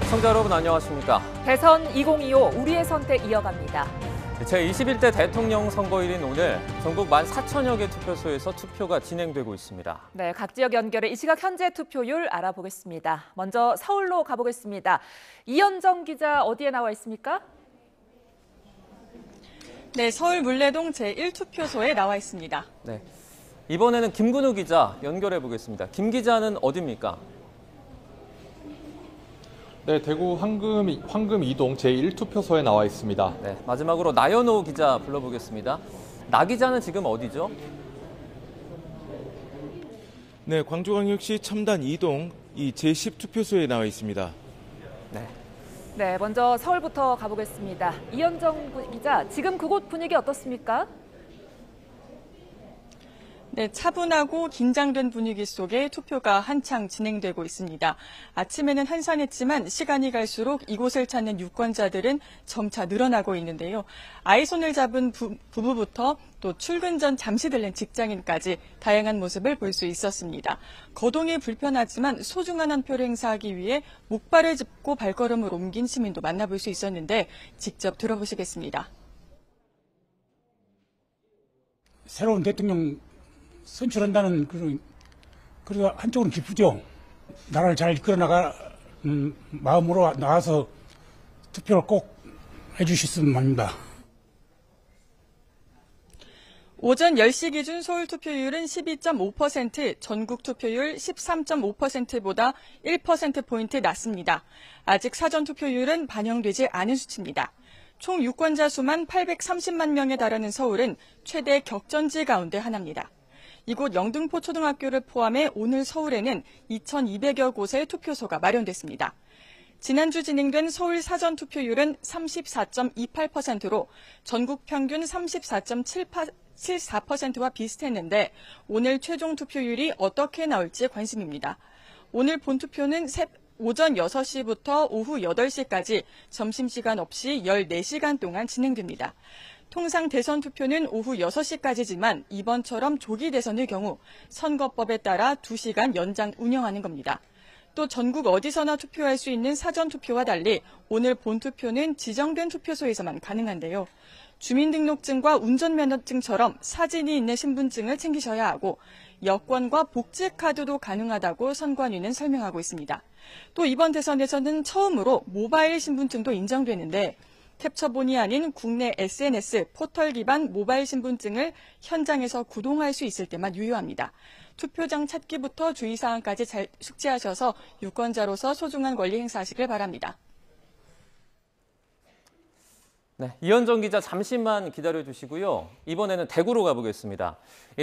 시청자 여러분 안녕하십니까? 대선 2025 우리의 선택 이어갑니다. 제21대 대통령 선거일인 오늘 전국 14,000여 개 투표소에서 투표가 진행되고 있습니다. 네, 각 지역 연결해 이 시각 현재 투표율 알아보겠습니다. 먼저 서울로 가보겠습니다. 이현정 기자 어디에 나와 있습니까? 네, 서울 물레동 제1투표소에 나와 있습니다. 네, 이번에는 김근우 기자 연결해 보겠습니다. 김 기자는 어디입니까? 네, 대구 황금 2동 제1투표소에 나와 있습니다. 네, 마지막으로 나연호 기자 불러보겠습니다. 나 기자는 지금 어디죠? 네, 광주광역시 첨단 2동 이 제10투표소에 나와 있습니다. 네, 먼저 서울부터 가보겠습니다. 이현정 기자, 지금 그곳 분위기 어떻습니까? 네, 차분하고 긴장된 분위기 속에 투표가 한창 진행되고 있습니다. 아침에는 한산했지만 시간이 갈수록 이곳을 찾는 유권자들은 점차 늘어나고 있는데요. 아이 손을 잡은 부부부터 또 출근 전 잠시 들른 직장인까지 다양한 모습을 볼 수 있었습니다. 거동이 불편하지만 소중한 한 표를 행사하기 위해 목발을 짚고 발걸음을 옮긴 시민도 만나볼 수 있었는데 직접 들어보시겠습니다. 새로운 대통령 선출한다는 그래도 한쪽으로는 기쁘죠. 나라를 잘 이끌어 나가는 마음으로 나와서 투표를 꼭 해주셨으면 합니다. 오전 10시 기준 서울 투표율은 12.5%, 전국 투표율 13.5%보다 1%포인트 낮습니다. 아직 사전 투표율은 반영되지 않은 수치입니다. 총 유권자 수만 830만 명에 달하는 서울은 최대 격전지 가운데 하나입니다. 이곳 영등포 초등학교를 포함해 오늘 서울에는 2,200여 곳의 투표소가 마련됐습니다. 지난주 진행된 서울 사전 투표율은 34.28%로 전국 평균 34.74%와 비슷했는데 오늘 최종 투표율이 어떻게 나올지 관심입니다. 오늘 본투표는 오전 6시부터 오후 8시까지 점심시간 없이 14시간 동안 진행됩니다. 통상 대선 투표는 오후 6시까지지만 이번처럼 조기 대선의 경우 선거법에 따라 2시간 연장 운영하는 겁니다. 또 전국 어디서나 투표할 수 있는 사전 투표와 달리 오늘 본투표는 지정된 투표소에서만 가능한데요. 주민등록증과 운전면허증처럼 사진이 있는 신분증을 챙기셔야 하고 여권과 복지카드도 가능하다고 선관위는 설명하고 있습니다. 또 이번 대선에서는 처음으로 모바일 신분증도 인정되는데 캡처본이 아닌 국내 SNS 포털 기반 모바일 신분증을 현장에서 구동할 수 있을 때만 유효합니다. 투표장 찾기부터 주의사항까지 잘 숙지하셔서 유권자로서 소중한 권리 행사하시길 바랍니다. 네, 이현정 기자 잠시만 기다려주시고요. 이번에는 대구로 가보겠습니다.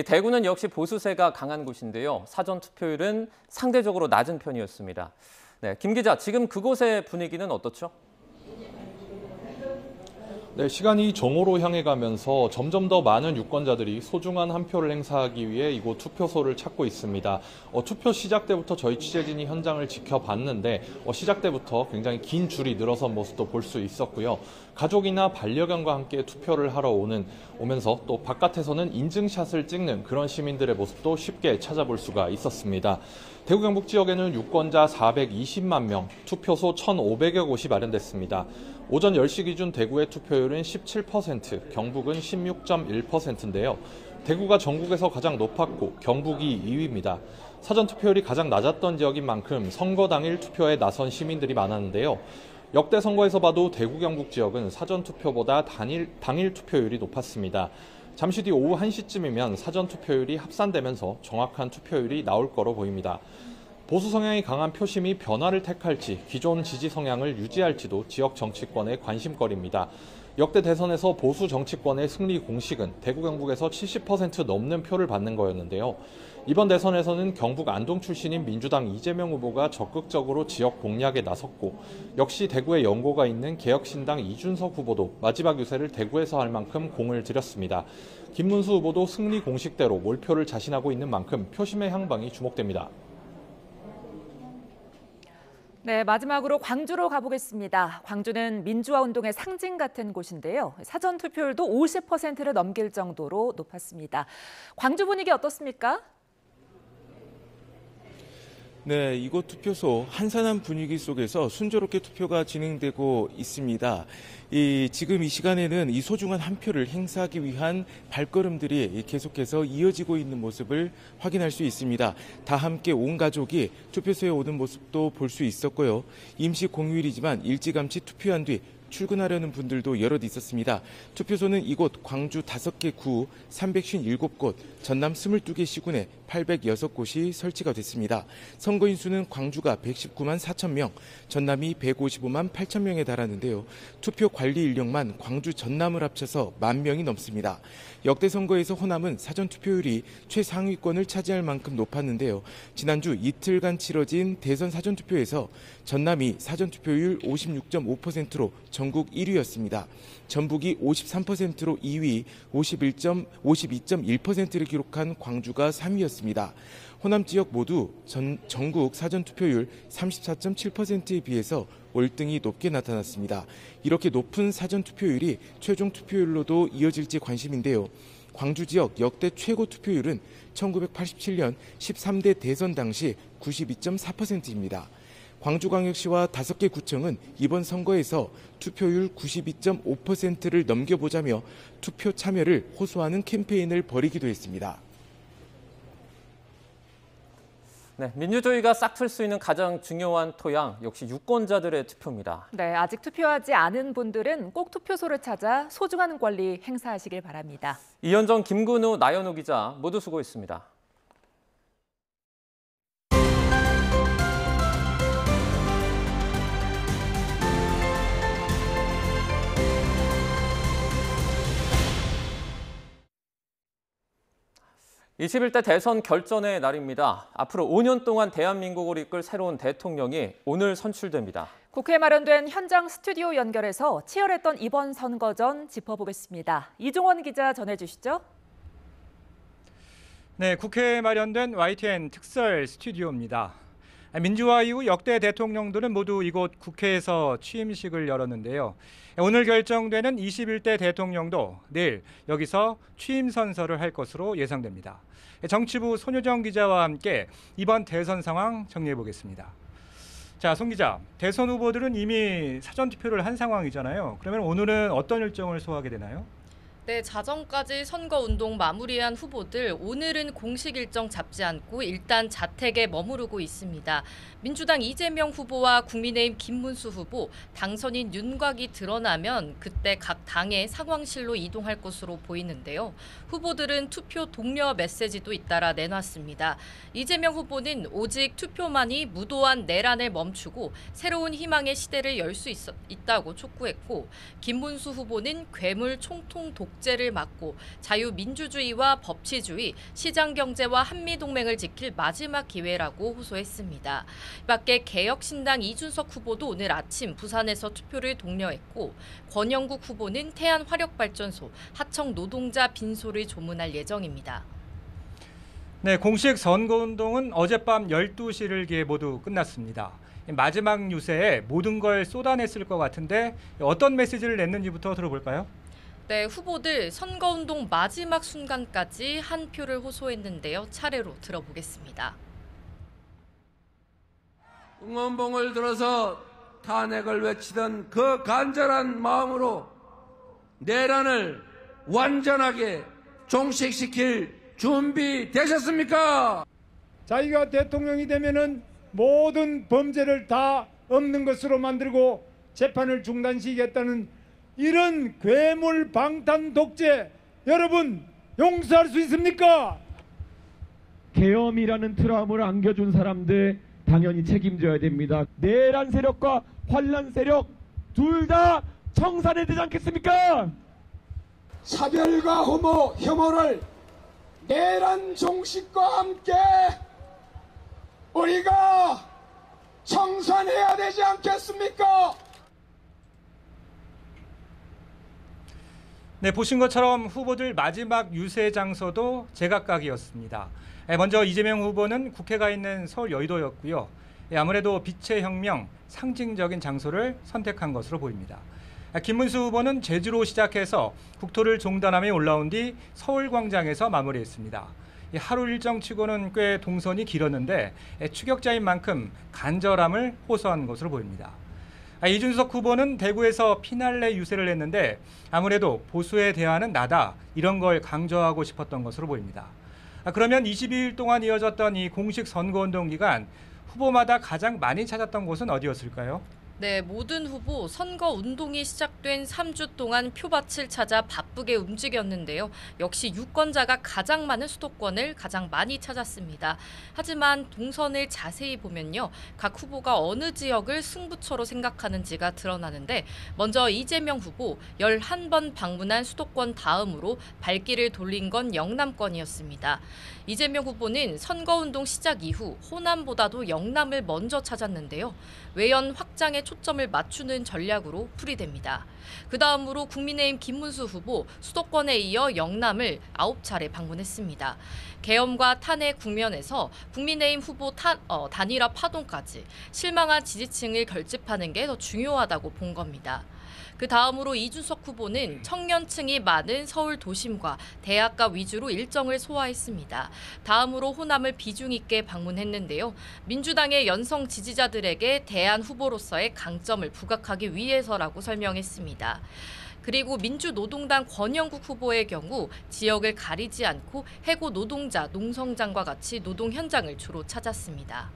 대구는 역시 보수세가 강한 곳인데요. 사전 투표율은 상대적으로 낮은 편이었습니다. 네, 김 기자, 지금 그곳의 분위기는 어떻죠? 네, 시간이 정오로 향해 가면서 점점 더 많은 유권자들이 소중한 한 표를 행사하기 위해 이곳 투표소를 찾고 있습니다. 투표 시작 때부터 저희 취재진이 현장을 지켜봤는데 시작 때부터 굉장히 긴 줄이 늘어선 모습도 볼 수 있었고요. 가족이나 반려견과 함께 투표를 하러 오면서 또 바깥에서는 인증샷을 찍는 그런 시민들의 모습도 쉽게 찾아볼 수가 있었습니다. 대구 경북 지역에는 유권자 420만 명, 투표소 1,500여 곳이 마련됐습니다. 오전 10시 기준 대구의 투표율은 17%, 경북은 16.1%인데요. 대구가 전국에서 가장 높았고 경북이 2위입니다. 사전 투표율이 가장 낮았던 지역인 만큼 선거 당일 투표에 나선 시민들이 많았는데요. 역대 선거에서 봐도 대구 경북 지역은 사전 투표보다 당일 투표율이 높았습니다. 잠시 뒤 오후 1시쯤이면 사전 투표율이 합산되면서 정확한 투표율이 나올 거로 보입니다. 보수 성향이 강한 표심이 변화를 택할지 기존 지지 성향을 유지할지도 지역 정치권의 관심거리입니다. 역대 대선에서 보수 정치권의 승리 공식은 대구 경북에서 70% 넘는 표를 받는 거였는데요. 이번 대선에서는 경북 안동 출신인 민주당 이재명 후보가 적극적으로 지역 공략에 나섰고 역시 대구에 연고가 있는 개혁신당 이준석 후보도 마지막 유세를 대구에서 할 만큼 공을 들였습니다. 김문수 후보도 승리 공식대로 몰표를 자신하고 있는 만큼 표심의 향방이 주목됩니다. 네, 마지막으로 광주로 가보겠습니다. 광주는 민주화 운동의 상징 같은 곳인데요. 사전 투표율도 50%를 넘길 정도로 높았습니다. 광주 분위기 어떻습니까? 네, 이곳 투표소 한산한 분위기 속에서 순조롭게 투표가 진행되고 있습니다. 지금 이 시간에는 이 소중한 한 표를 행사하기 위한 발걸음들이 계속해서 이어지고 있는 모습을 확인할 수 있습니다. 다 함께 온 가족이 투표소에 오는 모습도 볼 수 있었고요. 임시 공휴일이지만 일찌감치 투표한 뒤 출근하려는 분들도 여럿 있었습니다. 투표소는 이곳 광주 5개 구 357곳, 전남 22개 시군에 806곳이 설치가 됐습니다. 선거인 수는 광주가 119만 4천 명, 전남이 155만 8천 명에 달하는데요. 투표 관리 인력만 광주 전남을 합쳐서 1만 명이 넘습니다. 역대 선거에서 호남은 사전 투표율이 최상위권을 차지할 만큼 높았는데요. 지난주 이틀간 치러진 대선 사전 투표에서 전남이 사전 투표율 56.5%로 전국 1위였습니다. 전북이 53%로 2위, 52.1%를 기록한 광주가 3위였습니다. 호남 지역 모두 전국 사전 투표율 34.7%에 비해서 월등히 높게 나타났습니다. 이렇게 높은 사전 투표율이 최종 투표율로도 이어질지 관심인데요. 광주 지역 역대 최고 투표율은 1987년 13대 대선 당시 92.4%입니다. 광주광역시와 5개 구청은 이번 선거에서 투표율 92.5%를 넘겨보자며 투표 참여를 호소하는 캠페인을 벌이기도 했습니다. 네, 민주주의가 싹틀 수 있는 가장 중요한 토양, 역시 유권자들의 투표입니다. 네, 아직 투표하지 않은 분들은 꼭 투표소를 찾아 소중한 권리 행사하시길 바랍니다. 이현정, 김근우, 나연우 기자 모두 수고했습니다. (21대) 대선 결전의 날입니다. 앞으로 5년 동안 대한민국을 이끌 새로운 대통령이 오늘 선출됩니다. 국회에 마련된 현장 스튜디오 연결해서 치열했던 이번 선거전 짚어보겠습니다. 이종원 기자 전해주시죠. 네, 국회에 마련된 YTN 특설 스튜디오입니다. 민주화 이후 역대 대통령들은 모두 이곳 국회에서 취임식을 열었는데요. 오늘 결정되는 21대 대통령도 내일 여기서 취임 선서를 할 것으로 예상됩니다. 정치부 손효정 기자와 함께 이번 대선 상황 정리해 보겠습니다. 자, 손 기자, 대선 후보들은 이미 사전 투표를 한 상황이잖아요. 그러면 오늘은 어떤 일정을 소화하게 되나요? 네, 자정까지 선거운동 마무리한 후보들 오늘은 공식 일정 잡지 않고 일단 자택에 머무르고 있습니다. 민주당 이재명 후보와 국민의힘 김문수 후보, 당선인 윤곽이 드러나면 그때 각 당의 상황실로 이동할 것으로 보이는데요. 후보들은 투표 독려 메시지도 잇따라 내놨습니다. 이재명 후보는 오직 투표만이 무도한 내란을 멈추고 새로운 희망의 시대를 열 수 있다고 촉구했고, 김문수 후보는 괴물 총통 독재를 막고 자유민주주의와 법치주의, 시장경제와 한미동맹을 지킬 마지막 기회라고 호소했습니다. 밖에 개혁신당 이준석 후보도 오늘 아침 부산에서 투표를 독려했고, 권영국 후보는 태안화력발전소, 하청 노동자 빈소를 조문할 예정입니다. 네, 공식 선거운동은 어젯밤 12시를 기해 모두 끝났습니다. 마지막 유세에 모든 걸 쏟아냈을 것 같은데 어떤 메시지를 냈는지부터 들어볼까요? 네, 후보들 선거운동 마지막 순간까지 한 표를 호소했는데요. 차례로 들어보겠습니다. 응원봉을 들어서 탄핵을 외치던 그 간절한 마음으로 내란을 완전하게 종식시킬 준비 되셨습니까? 자기가 대통령이 되면은 모든 범죄를 다 없는 것으로 만들고 재판을 중단시키겠다는 이런 괴물 방탄 독재, 여러분 용서할 수 있습니까? 계엄이라는 트라우마를 안겨준 사람들 당연히 책임져야 됩니다. 내란 세력과 환란 세력 둘 다 청산해야 되지 않겠습니까? 사별과 혐오를 내란 종식과 함께 우리가 청산해야 되지 않겠습니까? 네, 보신 것처럼 후보들 마지막 유세 장소도 제각각이었습니다. 먼저 이재명 후보는 국회가 있는 서울 여의도였고요. 아무래도 빛의 혁명, 상징적인 장소를 선택한 것으로 보입니다. 김문수 후보는 제주로 시작해서 국토를 종단하며 올라온 뒤 서울광장에서 마무리했습니다. 이 하루 일정치고는 꽤 동선이 길었는데 추격자인 만큼 간절함을 호소한 것으로 보입니다. 이준석 후보는 대구에서 피날레 유세를 했는데 아무래도 보수의 대안은 나다 이런 걸 강조하고 싶었던 것으로 보입니다. 그러면 22일 동안 이어졌던 이 공식 선거운동 기간 후보마다 가장 많이 찾았던 곳은 어디였을까요? 네, 모든 후보 선거 운동이 시작된 3주 동안 표밭을 찾아 바쁘게 움직였는데요. 역시 유권자가 가장 많은 수도권을 가장 많이 찾았습니다. 하지만 동선을 자세히 보면요. 각 후보가 어느 지역을 승부처로 생각하는지가 드러나는데 먼저 이재명 후보 11번 방문한 수도권 다음으로 발길을 돌린 건 영남권이었습니다. 이재명 후보는 선거운동 시작 이후 호남보다도 영남을 먼저 찾았는데요. 외연 확장에 초점을 맞추는 전략으로 풀이됩니다. 그 다음으로 국민의힘 김문수 후보 수도권에 이어 영남을 9차례 방문했습니다. 계엄과 탄핵 국면에서 국민의힘 후보 단일화 파동까지 실망한 지지층을 결집하는 게 더 중요하다고 본 겁니다. 그 다음으로 이준석 후보는 청년층이 많은 서울 도심과 대학가 위주로 일정을 소화했습니다. 다음으로 호남을 비중 있게 방문했는데요. 민주당의 연성 지지자들에게 대안 후보로서의 강점을 부각하기 위해서라고 설명했습니다. 그리고 민주노동당 권영국 후보의 경우 지역을 가리지 않고 해고 노동자, 농성장과 같이 노동 현장을 주로 찾았습니다.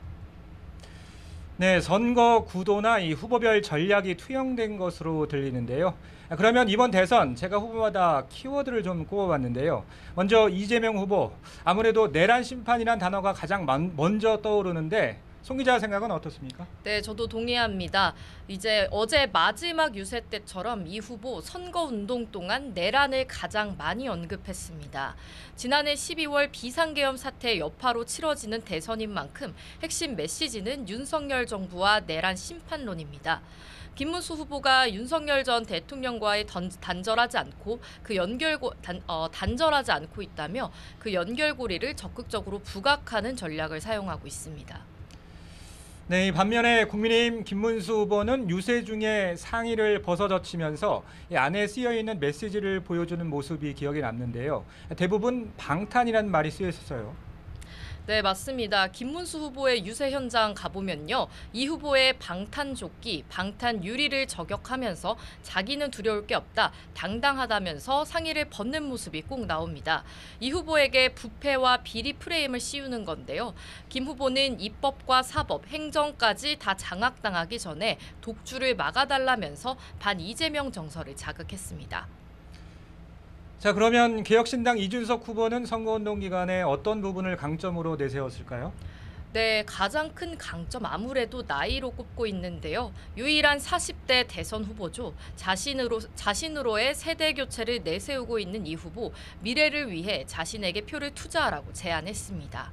네, 선거 구도나 이 후보별 전략이 투영된 것으로 들리는데요. 그러면 이번 대선 제가 후보마다 키워드를 좀 꼽아봤는데요. 먼저 이재명 후보, 아무래도 내란 심판이란 단어가 가장 먼저 떠오르는데 송 기자 생각은 어떻습니까? 네, 저도 동의합니다. 이제 어제 마지막 유세 때처럼 이 후보 선거운동 동안 내란을 가장 많이 언급했습니다. 지난해 12월 비상계엄 사태 여파로 치러지는 대선인 만큼 핵심 메시지는 윤석열 정부와 내란 심판론입니다. 김문수 후보가 윤석열 전 대통령과의 단절하지 않고 단절하지 않고 있다며 그 연결고리를 적극적으로 부각하는 전략을 사용하고 있습니다. 네, 반면에 국민의힘 김문수 후보는 유세 중에 상의를 벗어젖히면서 안에 쓰여있는 메시지를 보여주는 모습이 기억에 남는데요. 대부분 방탄이라는 말이 쓰여 있었어요. 네, 맞습니다. 김문수 후보의 유세 현장 가보면요. 이 후보의 방탄조끼, 방탄유리를 저격하면서 자기는 두려울 게 없다, 당당하다면서 상의를 벗는 모습이 꼭 나옵니다. 이 후보에게 부패와 비리 프레임을 씌우는 건데요. 김 후보는 입법과 사법, 행정까지 다 장악당하기 전에 독주를 막아달라면서 반 이재명 정서를 자극했습니다. 자, 그러면 개혁신당 이준석 후보는 선거운동 기간에 어떤 부분을 강점으로 내세웠을까요? 네, 가장 큰 강점 아무래도 나이로 꼽고 있는데요. 유일한 40대 대선 후보죠. 자신으로의 세대 교체를 내세우고 있는 이 후보, 미래를 위해 자신에게 표를 투자하라고 제안했습니다.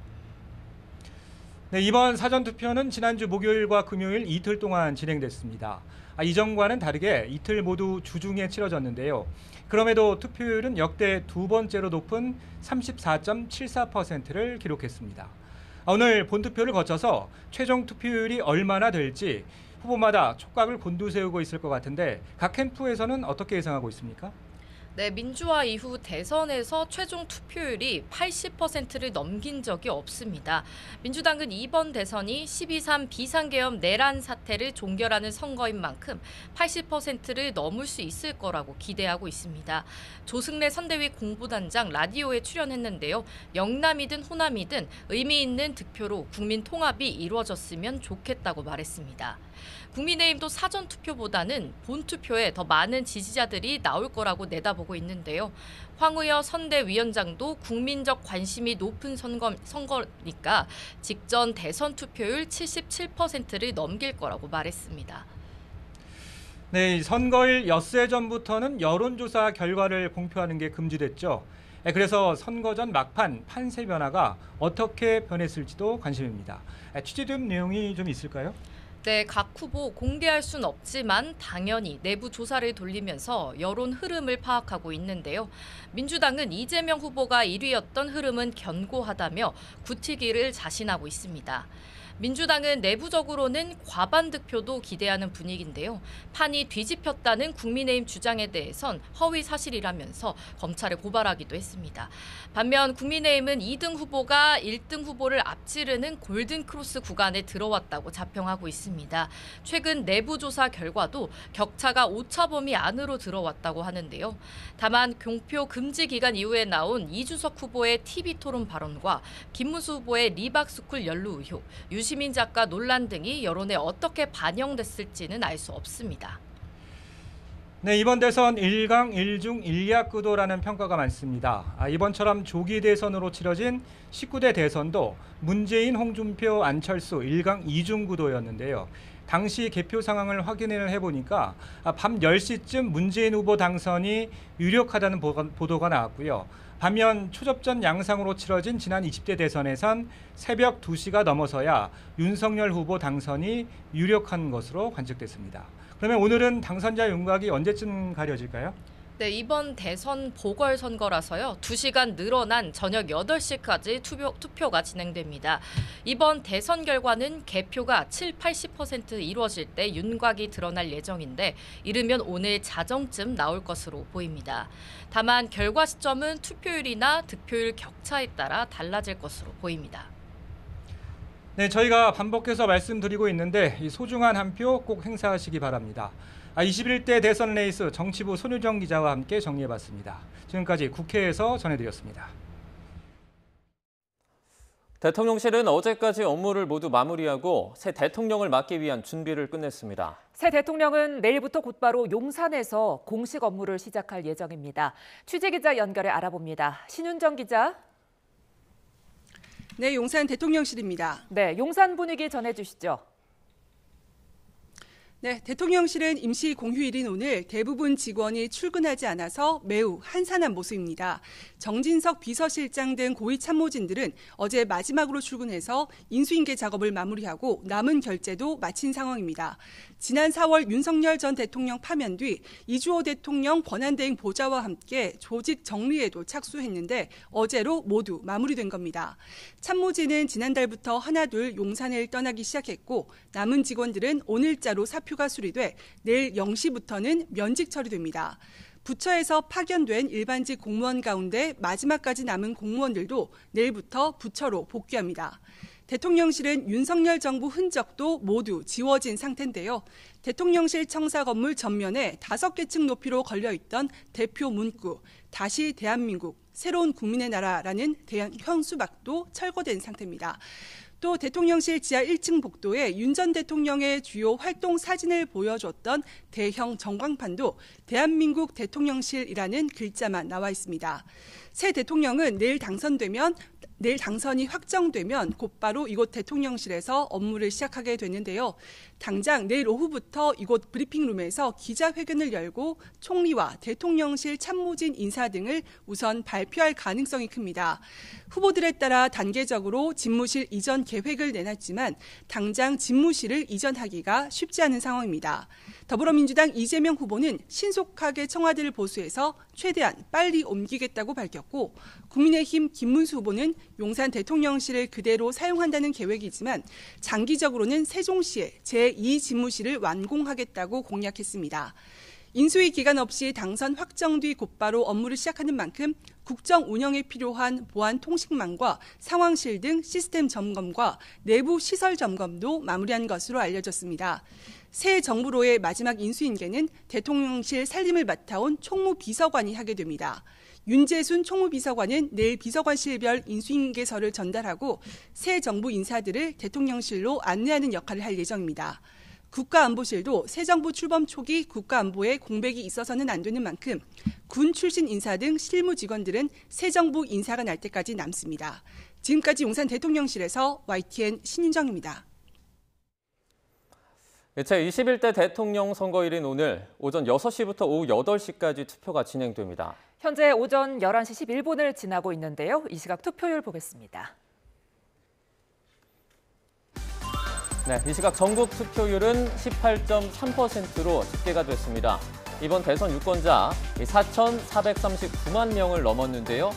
네, 이번 사전투표는 지난주 목요일과 금요일 이틀 동안 진행됐습니다. 이전과는 다르게 이틀 모두 주중에 치러졌는데요. 그럼에도 투표율은 역대 두 번째로 높은 34.74%를 기록했습니다. 오늘 본투표를 거쳐서 최종 투표율이 얼마나 될지 후보마다 촉각을 곤두세우고 있을 것 같은데 각 캠프에서는 어떻게 예상하고 있습니까? 네, 민주화 이후 대선에서 최종 투표율이 80%를 넘긴 적이 없습니다. 민주당은 이번 대선이 12.3 비상계엄 내란 사태를 종결하는 선거인 만큼 80%를 넘을 수 있을 거라고 기대하고 있습니다. 조승래 선대위 공보단장 라디오에 출연했는데요. 영남이든 호남이든 의미 있는 득표로 국민 통합이 이루어졌으면 좋겠다고 말했습니다. 국민의힘도 사전투표보다는 본투표에 더 많은 지지자들이 나올 거라고 내다보고 있는데요. 황의여 선대위원장도 국민적 관심이 높은 선거니까 직전 대선 투표율 77%를 넘길 거라고 말했습니다. 네, 선거일 엿새 전부터는 여론조사 결과를 공표하는 게 금지됐죠. 그래서 선거 전 막판 판세 변화가 어떻게 변했을지도 관심입니다. 취재된 내용이 좀 있을까요? 네, 각 후보 공개할 수는 없지만 당연히 내부 조사를 돌리면서 여론 흐름을 파악하고 있는데요. 민주당은 이재명 후보가 1위였던 흐름은 견고하다며 굳히기를 자신하고 있습니다. 민주당은 내부적으로는 과반 득표도 기대하는 분위기인데요. 판이 뒤집혔다는 국민의힘 주장에 대해선 허위 사실이라면서 검찰에 고발하기도 했습니다. 반면 국민의힘은 2등 후보가 1등 후보를 앞지르는 골든크로스 구간에 들어왔다고 자평하고 있습니다. 최근 내부 조사 결과도 격차가 오차 범위 안으로 들어왔다고 하는데요. 다만 공표 금지 기간 이후에 나온 이준석 후보의 TV토론 발언과 김문수 후보의 리박스쿨 연루 의혹, 유시민 작가 논란 등이 여론에 어떻게 반영됐을지는 알 수 없습니다. 네, 이번 대선 1강 1중 1약 구도라는 평가가 많습니다. 이번처럼 조기 대선으로 치러진 19대 대선도 문재인, 홍준표, 안철수 1강 2중 구도였는데요. 당시 개표 상황을 확인을 해보니까 밤 10시쯤 문재인 후보 당선이 유력하다는 보도가 나왔고요. 반면 초접전 양상으로 치러진 지난 20대 대선에선 새벽 2시가 넘어서야 윤석열 후보 당선이 유력한 것으로 관측됐습니다. 그러면 오늘은 당선자 윤곽이 언제쯤 가려질까요? 네, 이번 대선 보궐선거라서요. 2시간 늘어난 저녁 8시까지 투표가 진행됩니다. 이번 대선 결과는 개표가 70-80% 이루어질 때 윤곽이 드러날 예정인데 이르면 오늘 자정쯤 나올 것으로 보입니다. 다만 결과 시점은 투표율이나 득표율 격차에 따라 달라질 것으로 보입니다. 네, 저희가 반복해서 말씀드리고 있는데 이 소중한 한 표 꼭 행사하시기 바랍니다. 21대 대선 레이스 정치부 손유정 기자와 함께 정리해봤습니다. 지금까지 국회에서 전해드렸습니다. 대통령실은 어제까지 업무를 모두 마무리하고 새 대통령을 맞기 위한 준비를 끝냈습니다. 새 대통령은 내일부터 곧바로 용산에서 공식 업무를 시작할 예정입니다. 취재기자 연결해 알아봅니다. 신윤정 기자. 네, 용산 대통령실입니다. 네, 용산 분위기 전해주시죠. 네, 대통령실은 임시 공휴일인 오늘 대부분 직원이 출근하지 않아서 매우 한산한 모습입니다. 정진석 비서실장 등 고위 참모진들은 어제 마지막으로 출근해서 인수인계 작업을 마무리하고 남은 결재도 마친 상황입니다. 지난 4월 윤석열 전 대통령 파면 뒤 이주호 대통령 권한대행 보좌와 함께 조직 정리에도 착수했는데 어제로 모두 마무리된 겁니다. 참모진은 지난달부터 하나둘 용산을 떠나기 시작했고 남은 직원들은 오늘자로 사표가 수리돼 내일 0시부터는 면직 처리됩니다. 부처에서 파견된 일반직 공무원 가운데 마지막까지 남은 공무원들도 내일부터 부처로 복귀합니다. 대통령실은 윤석열 정부 흔적도 모두 지워진 상태인데요. 대통령실 청사 건물 전면에 5개 층 높이로 걸려있던 대표 문구, 다시 대한민국, 새로운 국민의 나라라는 대형 현수막도 철거된 상태입니다. 또 대통령실 지하 1층 복도에 윤 전 대통령의 주요 활동 사진을 보여줬던 대형 전광판도 대한민국 대통령실이라는 글자만 나와 있습니다. 새 대통령은 내일 당선이 확정되면 곧바로 이곳 대통령실에서 업무를 시작하게 되는데요. 당장 내일 오후부터 이곳 브리핑룸에서 기자회견을 열고 총리와 대통령실 참모진 인사 등을 우선 발표할 가능성이 큽니다. 후보들에 따라 단계적으로 집무실 이전 계획을 내놨지만 당장 집무실을 이전하기가 쉽지 않은 상황입니다. 더불어민주당 이재명 후보는 신속하게 청와대를 보수해서 최대한 빨리 옮기겠다고 밝혔고 국민의힘 김문수 후보는 용산 대통령실을 그대로 사용한다는 계획이지만 장기적으로는 세종시에 제2 집무실을 완공하겠다고 공약했습니다. 인수위 기간 없이 당선 확정 뒤 곧바로 업무를 시작하는 만큼 국정 운영에 필요한 보안 통신망과 상황실 등 시스템 점검과 내부 시설 점검도 마무리한 것으로 알려졌습니다. 새 정부로의 마지막 인수인계는 대통령실 살림을 맡아온 총무비서관이 하게 됩니다. 윤재순 총무비서관은 내일 비서관실별 인수인계서를 전달하고 새 정부 인사들을 대통령실로 안내하는 역할을 할 예정입니다. 국가안보실도 새 정부 출범 초기 국가안보에 공백이 있어서는 안 되는 만큼 군 출신 인사 등 실무 직원들은 새 정부 인사가 날 때까지 남습니다. 지금까지 용산 대통령실에서 YTN 신윤정입니다. 제21대 대통령 선거일인 오늘 오전 6시부터 오후 8시까지 투표가 진행됩니다. 현재 오전 11시 11분을 지나고 있는데요. 이 시각 투표율 보겠습니다. 네, 이 시각 전국 투표율은 18.3%로 집계가 됐습니다. 이번 대선 유권자 4,439만 명을 넘었는데요.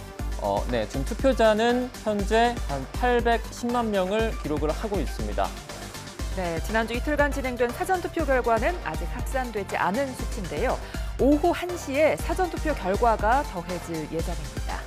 지금 투표자는 현재 한 810만 명을 기록을 하고 있습니다. 네, 지난주 이틀간 진행된 사전투표 결과는 아직 확산되지 않은 수치인데요. 오후 1시에 사전투표 결과가 더해질 예정입니다.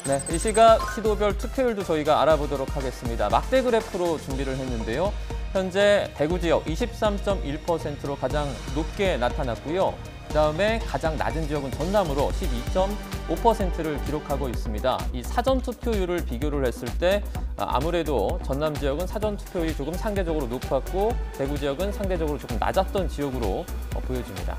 네, 이 시각 시도별 투표율도 저희가 알아보도록 하겠습니다. 막대 그래프로 준비를 했는데요. 현재 대구 지역 23.1%로 가장 높게 나타났고요. 그다음에 가장 낮은 지역은 전남으로 12.5%를 기록하고 있습니다. 이 사전투표율을 비교를 했을 때 아무래도 전남 지역은 사전투표율이 조금 상대적으로 높았고 대구 지역은 상대적으로 조금 낮았던 지역으로 보여집니다.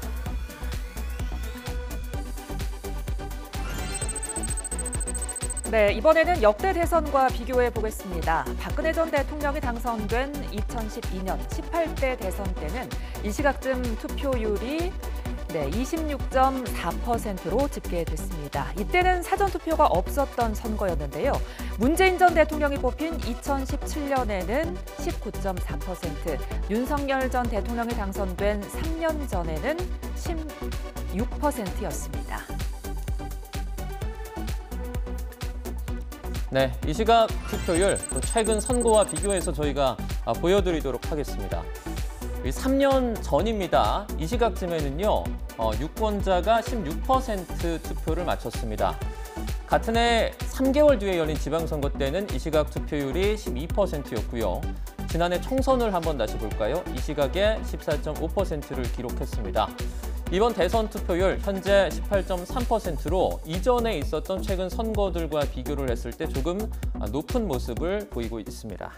네, 이번에는 역대 대선과 비교해 보겠습니다. 박근혜 전 대통령이 당선된 2012년 18대 대선 때는 이 시각쯤 투표율이 26.4%로 집계됐습니다. 이때는 사전투표가 없었던 선거였는데요. 문재인 전 대통령이 뽑힌 2017년에는 19.4%, 윤석열 전 대통령이 당선된 3년 전에는 16%였습니다. 네, 이 시각 투표율 또 최근 선거와 비교해서 저희가 보여드리도록 하겠습니다. 3년 전입니다. 이 시각쯤에는요, 유권자가 16% 투표를 마쳤습니다. 같은 해 3개월 뒤에 열린 지방선거 때는 이 시각 투표율이 12%였고요. 지난해 총선을 한번 다시 볼까요? 이 시각에 14.5%를 기록했습니다. 이번 대선 투표율 현재 18.3%로 이전에 있었던 최근 선거들과 비교를 했을 때 조금 높은 모습을 보이고 있습니다.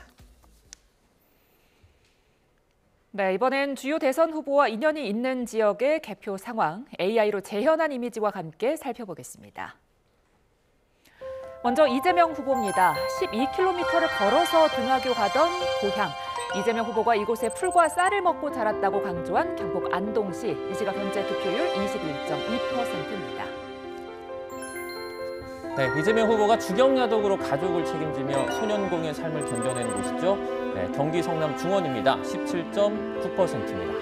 네, 이번엔 주요 대선 후보와 인연이 있는 지역의 개표 상황, AI로 재현한 이미지와 함께 살펴보겠습니다. 먼저 이재명 후보입니다. 12km를 걸어서 등하교 가던 고향. 이재명 후보가 이곳에 풀과 쌀을 먹고 자랐다고 강조한 경북 안동시. 이 시각 현재 투표율 21.2%입니다. 네, 이재명 후보가 주경야독으로 가족을 책임지며 소년공의 삶을 견뎌낸 곳이죠. 네, 경기 성남 중원입니다. 17.9%입니다.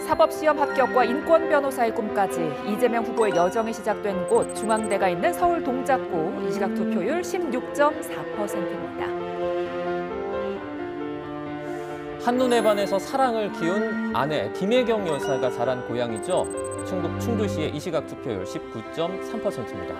사법시험 합격과 인권 변호사의 꿈까지 이재명 후보의 여정이 시작된 곳 중앙대가 있는 서울 동작구. 이 시각 투표율 16.4%입니다. 한눈에 반해서 사랑을 키운 아내 김혜경 여사가 자란 고향이죠. 충북 충주시의 이 시각 투표율 19.3%입니다.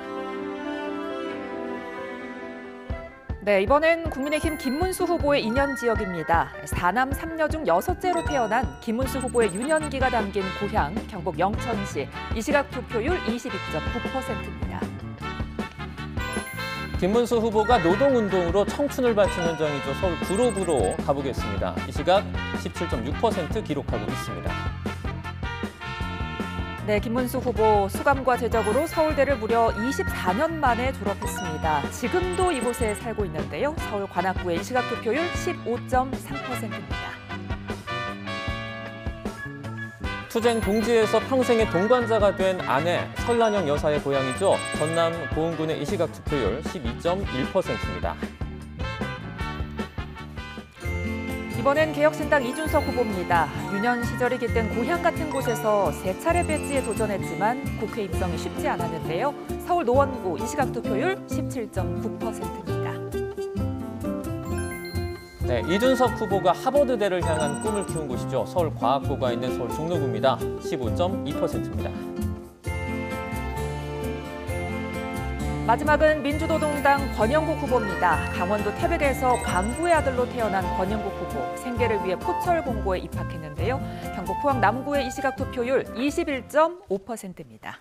네, 이번엔 국민의힘 김문수 후보의 인연 지역입니다. 4남 3녀 중 6째로 태어난 김문수 후보의 유년기가 담긴 고향 경북 영천시. 이 시각 투표율 22.9%입니다. 김문수 후보가 노동운동으로 청춘을 바친 현장이죠. 서울 구로구로 가보겠습니다. 이 시각 17.6% 기록하고 있습니다. 네, 김문수 후보 수감과 제적으로 서울대를 무려 24년 만에 졸업했습니다. 지금도 이곳에 살고 있는데요. 서울 관악구의 이 시각 투표율 15.3%입니다. 투쟁 동지에서 평생의 동반자가 된 아내 설란영 여사의 고향이죠. 전남 고흥군의 이 시각 투표율 12.1%입니다. 이번엔 개혁신당 이준석 후보입니다. 유년 시절이 깃든 고향 같은 곳에서 3차례 배지에 도전했지만 국회 입성이 쉽지 않았는데요. 서울 노원구 이 시각 투표율 17.9%입니다. 네, 이준석 후보가 하버드대를 향한 꿈을 키운 곳이죠. 서울과학고가 있는 서울 종로구입니다. 15.2%입니다. 마지막은 민주노동당 권영국 후보입니다. 강원도 태백에서 광부의 아들로 태어난 권영국 후보. 생계를 위해 포철공고에 입학했는데요. 경북 포항 남구의 이 시각 투표율 21.5%입니다.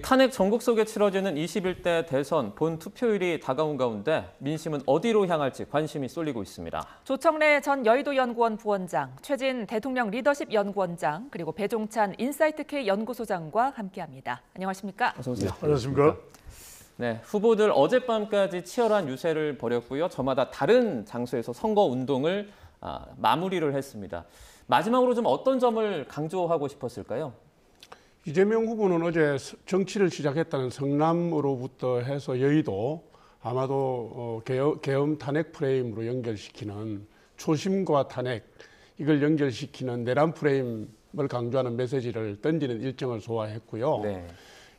탄핵 전국 속에 치러지는 21대 대선 본 투표율이 다가온 가운데 민심은 어디로 향할지 관심이 쏠리고 있습니다. 조청래 전 여의도연구원 부원장, 최진 대통령 리더십 연구원장, 그리고 배종찬 인사이트K 연구소장과 함께합니다. 안녕하십니까? 어서 오세요. 네, 안녕하십니까? 네, 후보들 어젯밤까지 치열한 유세를 벌였고요. 저마다 다른 장소에서 선거 운동을 마무리를 했습니다. 마지막으로 좀 어떤 점을 강조하고 싶었을까요? 이재명 후보는 어제 정치를 시작했다는 성남으로부터 해서 여의도 아마도 계엄 탄핵 프레임으로 연결시키는 초심과 탄핵 이걸 연결시키는 내란 프레임을 강조하는 메시지를 던지는 일정을 소화했고요. 네.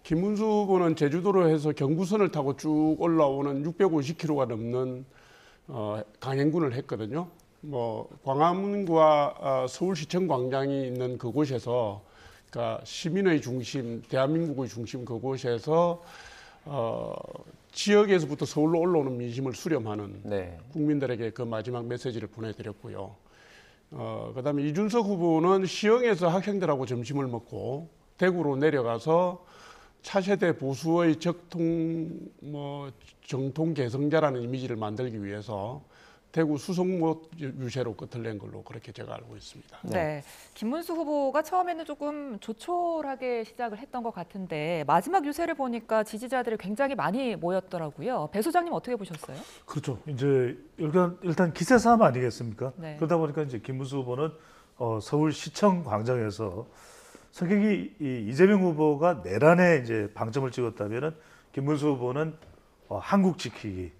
김문수 후보는 제주도로 해서 경부선을 타고 쭉 올라오는 650km가 넘는 강행군을 했거든요. 뭐 광화문과 서울시청 광장이 있는 그곳에서, 그러니까 시민의 중심, 대한민국의 중심 그곳에서 지역에서부터 서울로 올라오는 민심을 수렴하는 네. 국민들에게 그 마지막 메시지를 보내드렸고요. 그다음에 이준석 후보는 시흥에서 학생들하고 점심을 먹고 대구로 내려가서 차세대 보수의 정통 개성자라는 이미지를 만들기 위해서 대구 수성못 유세로 끝을 낸 걸로 그렇게 제가 알고 있습니다. 네. 김문수 후보가 처음에는 조금 조촐하게 시작을 했던 것 같은데 마지막 유세를 보니까 지지자들이 굉장히 많이 모였더라고요. 배 소장님 어떻게 보셨어요? 그렇죠. 이제 일단 기세 싸움 아니겠습니까? 네. 그러다 보니까 이제 김문수 후보는 서울시청 광장에서 성격이 이재명 후보가 내란에 이제 방점을 찍었다면은 김문수 후보는 한국 지키기,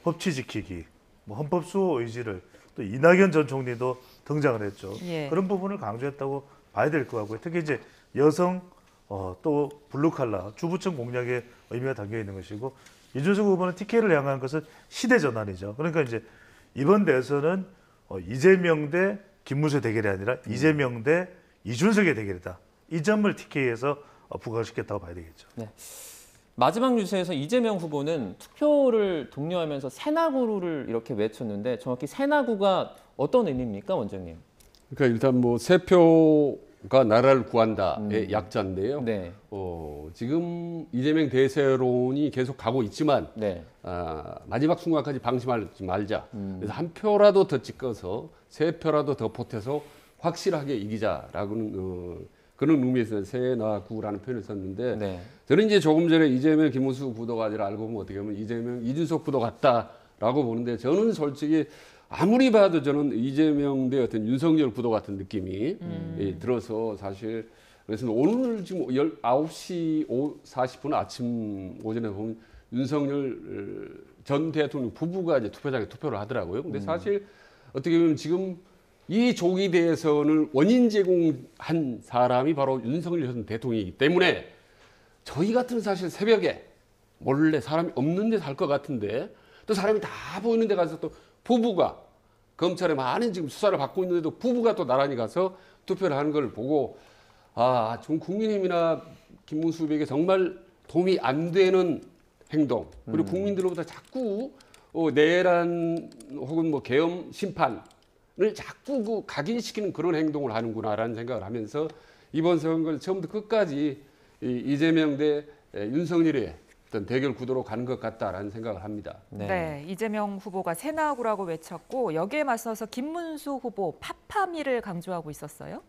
법치 지키기, 뭐 헌법 수호 의지를, 또 이낙연 전 총리도 등장을 했죠. 예. 그런 부분을 강조했다고 봐야 될 것 같고요. 특히 이제 여성 또 블루칼라 주부층 공략에 의미가 담겨 있는 것이고, 이준석 후보는 TK를 향한 것은 시대 전환이죠. 그러니까 이제 이번 대선은 이재명 대 김문수의 대결이 아니라 이재명 대 이준석의 대결이다. 이 점을 TK에서 부각시켰다고 봐야 되겠죠. 네. 마지막 유세에서 이재명 후보는 투표를 독려하면서 새나구를 이렇게 외쳤는데 정확히 새나구가 어떤 의미입니까, 원장님? 그러니까 일단 뭐 새표가 나라를 구한다의 약자인데요. 네. 지금 이재명 대세론이 계속 가고 있지만 네. 마지막 순간까지 방심하지 말자. 그래서 한 표라도 더 찍어서 세 표라도 더 보태서 확실하게 이기자라고는 그런 의미에서 새나구라는 표현을 썼는데 네. 저는 이제 조금 전에 이재명, 김문수 구도가 아니라 알고 보면 어떻게 보면 이재명, 이준석 구도 같다라고 보는데, 저는 솔직히 아무리 봐도 저는 이재명 대 어떤 윤석열 구도 같은 느낌이 들어서, 사실 그래서 오늘 지금 9시 40분 아침 오전에 보면 윤석열 전 대통령 부부가 이제 투표장에 투표를 하더라고요. 근데 사실 어떻게 보면 지금 이 조기 대선을 원인 제공한 사람이 바로 윤석열 전 대통령이기 때문에, 저희 같은 사실 새벽에 몰래 사람이 없는 데서 할 것 같은데 또 사람이 다 보이는 데 가서 또 부부가 검찰에 많은 지금 수사를 받고 있는데도 부부가 또 나란히 가서 투표를 하는 걸 보고, 좀 국민의힘이나 김문수 후보에게 정말 도움이 안 되는 행동, 그리고 국민들로부터 자꾸 내란 혹은 뭐 계엄 심판을 자꾸 각인시키는 그런 행동을 하는구나라는 생각을 하면서, 이번 선거를 처음부터 끝까지 이재명 대 윤석열의 어떤 대결 구도로 가는 것 같다라는 생각을 합니다. 네, 이재명 후보가 새나구라고 외쳤고, 여기에 맞서서 김문수 후보 파파미를 강조하고 있었어요?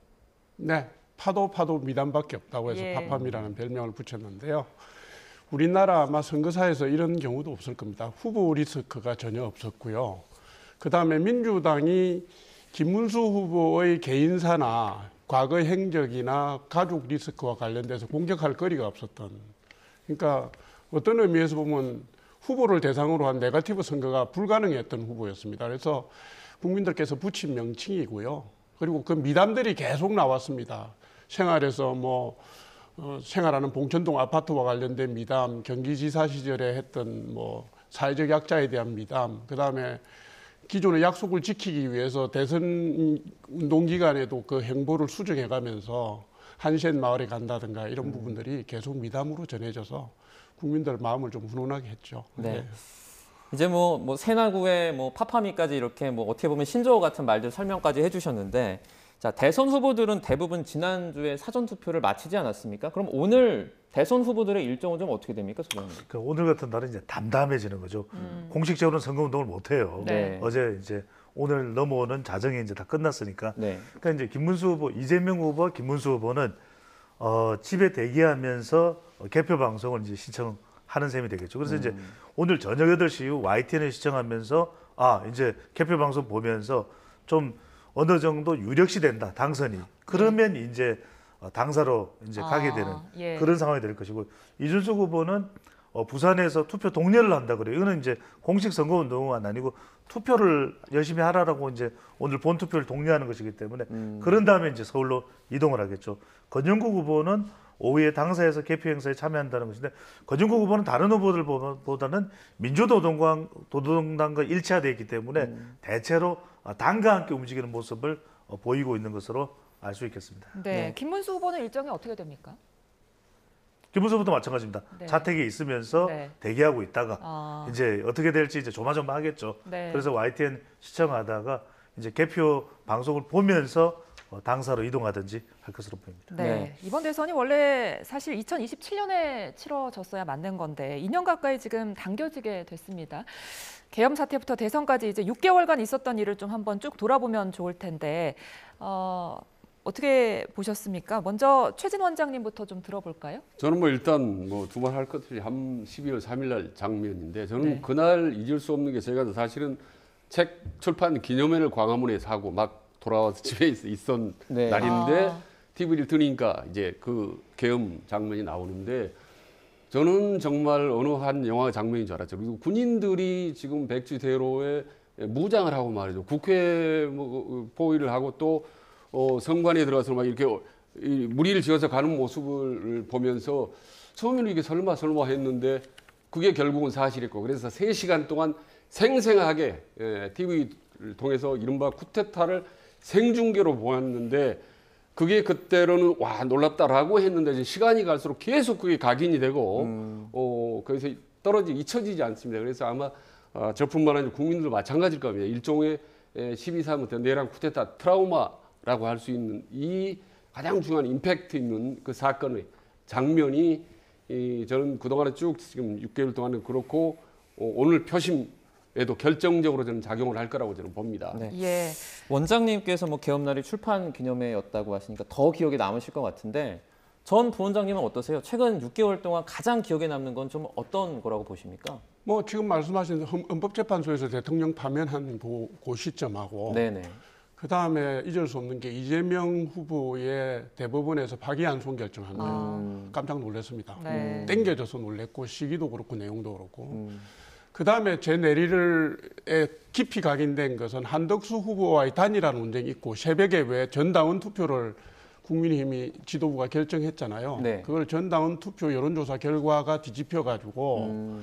네, 파도 미담밖에 없다고 해서 예. 파파미라는 별명을 붙였는데요. 우리나라 아마 선거사에서 이런 경우도 없을 겁니다. 후보 리스크가 전혀 없었고요. 그다음에 민주당이 김문수 후보의 개인사나 과거 행적이나 가족 리스크와 관련돼서 공격할 거리가 없었던, 그러니까 어떤 의미에서 보면 후보를 대상으로 한 네거티브 선거가 불가능했던 후보였습니다. 그래서 국민들께서 붙인 명칭이고요. 그리고 그 미담들이 계속 나왔습니다. 생활에서 생활하는 봉천동 아파트와 관련된 미담, 경기지사 시절에 했던 사회적 약자에 대한 미담, 그다음에 기존의 약속을 지키기 위해서 대선 운동 기간에도 그 행보를 수정해가면서 한센 마을에 간다든가 이런 부분들이 계속 미담으로 전해져서 국민들 마음을 좀 훈훈하게 했죠. 네. 이제 새나구에 파파미까지 이렇게 어떻게 보면 신조어 같은 말들 설명까지 해주셨는데, 자, 대선 후보들은 대부분 지난주에 사전 투표를 마치지 않았습니까? 그럼 오늘 대선 후보들의 일정은 좀 어떻게 됩니까, 소장님? 그러니까 오늘 같은 날은 이제 담담해지는 거죠. 공식적으로는 선거운동을 못 해요. 네. 어제 이제 오늘 넘어오는 자정이 이제 다 끝났으니까. 네. 그러니까 이제 김문수 후보, 이재명 후보와 김문수 후보는 집에 대기하면서 개표 방송을 이제 시청하는 셈이 되겠죠. 그래서 이제 오늘 저녁 8시 이후 YTN을 시청하면서 이제 개표 방송 보면서 좀 어느 정도 유력시 된다, 당선이. 그러면 이제 당사로 이제 가게 되는 예. 그런 상황이 될 것이고, 이준석 후보는 부산에서 투표 독려를 한다 그래요. 이거는 이제 공식 선거운동은 아니고 투표를 열심히 하라라고 이제 오늘 본 투표를 독려하는 것이기 때문에 그런 다음에 이제 서울로 이동을 하겠죠. 권영국 후보는 오후에 당사에서 개표 행사에 참여한다는 것인데 권영국 후보는 다른 후보들보다는 민주노동당과 일치화되어 있기 때문에 대체로 당과 함께 움직이는 모습을 보이고 있는 것으로 알 수 있겠습니다. 네, 김문수 후보는 일정이 어떻게 됩니까? 김문수 후보도 마찬가지입니다. 네. 자택에 있으면서 네. 대기하고 있다가 이제 어떻게 될지 이제 조마조마하겠죠. 네. 그래서 YTN 시청하다가 이제 개표 방송을 보면서 당사로 이동하든지 할 것으로 보입니다. 네. 이번 대선이 원래 사실 2027년에 치러졌어야 맞는 건데 2년 가까이 지금 당겨지게 됐습니다. 계엄 사태부터 대선까지 이제 6개월간 있었던 일을 좀 한번 쭉 돌아보면 좋을 텐데 어떻게 보셨습니까? 먼저 최진 원장님부터 좀 들어볼까요? 저는 뭐 일단 뭐 두말 할 것 없이 한 12월 3일 날 장면인데 저는 네. 그날 잊을 수 없는 게 제가 사실은 책 출판 기념회를 광화문에서 하고 막 돌아와서 집에 있던 네. 날인데 TV를 트니까 이제 그 계엄 장면이 나오는데 저는 정말 어느 한 영화 장면인 줄 알았죠. 그리고 군인들이 지금 백지대로에 무장을 하고 말이죠. 국회 뭐 포위를 하고 또 성관에 들어가서 막 이렇게 무리를 지어서 가는 모습을 보면서 처음에는 이게 설마 했는데 그게 결국은 사실이었고 그래서 3시간 동안 생생하게 TV를 통해서 이른바 쿠데타를 생중계로 보았는데 그게 그때로는 와 놀랍다라고 했는데 이제 시간이 갈수록 계속 그게 각인이 되고 그래서 잊혀지지 않습니다. 그래서 아마 저뿐만 아니라 국민들 마찬가지일 겁니다. 일종의 12.3부터 내란 쿠데타 트라우마라고 할 수 있는 이 가장 중요한 임팩트 있는 그 사건의 장면이 저는 그동안에 쭉 지금 6개월 동안은 그렇고 오늘 표심에도 결정적으로 저는 작용을 할 거라고 저는 봅니다. 네. 예. 원장님께서 뭐 계엄날이 출판 기념회였다고 하시니까 더 기억에 남으실 것 같은데 전 부원장님은 어떠세요? 최근 6개월 동안 가장 기억에 남는 건 좀 어떤 거라고 보십니까? 뭐 지금 말씀하신 헌법재판소에서 대통령 파면한 그 시점하고 네네. 그 다음에 잊을 수 없는 게 이재명 후보의 대법원에서 파기환송 결정한 거 깜짝 놀랐습니다. 네. 땡겨져서 놀랬고 시기도 그렇고 내용도 그렇고 그 다음에 제 내리를 깊이 각인된 것은 한덕수 후보와의 단일화 논쟁이 있고 새벽에 왜 전당원 투표를 국민의힘이 지도부가 결정했잖아요. 네. 그걸 전당원 투표 여론조사 결과가 뒤집혀가지고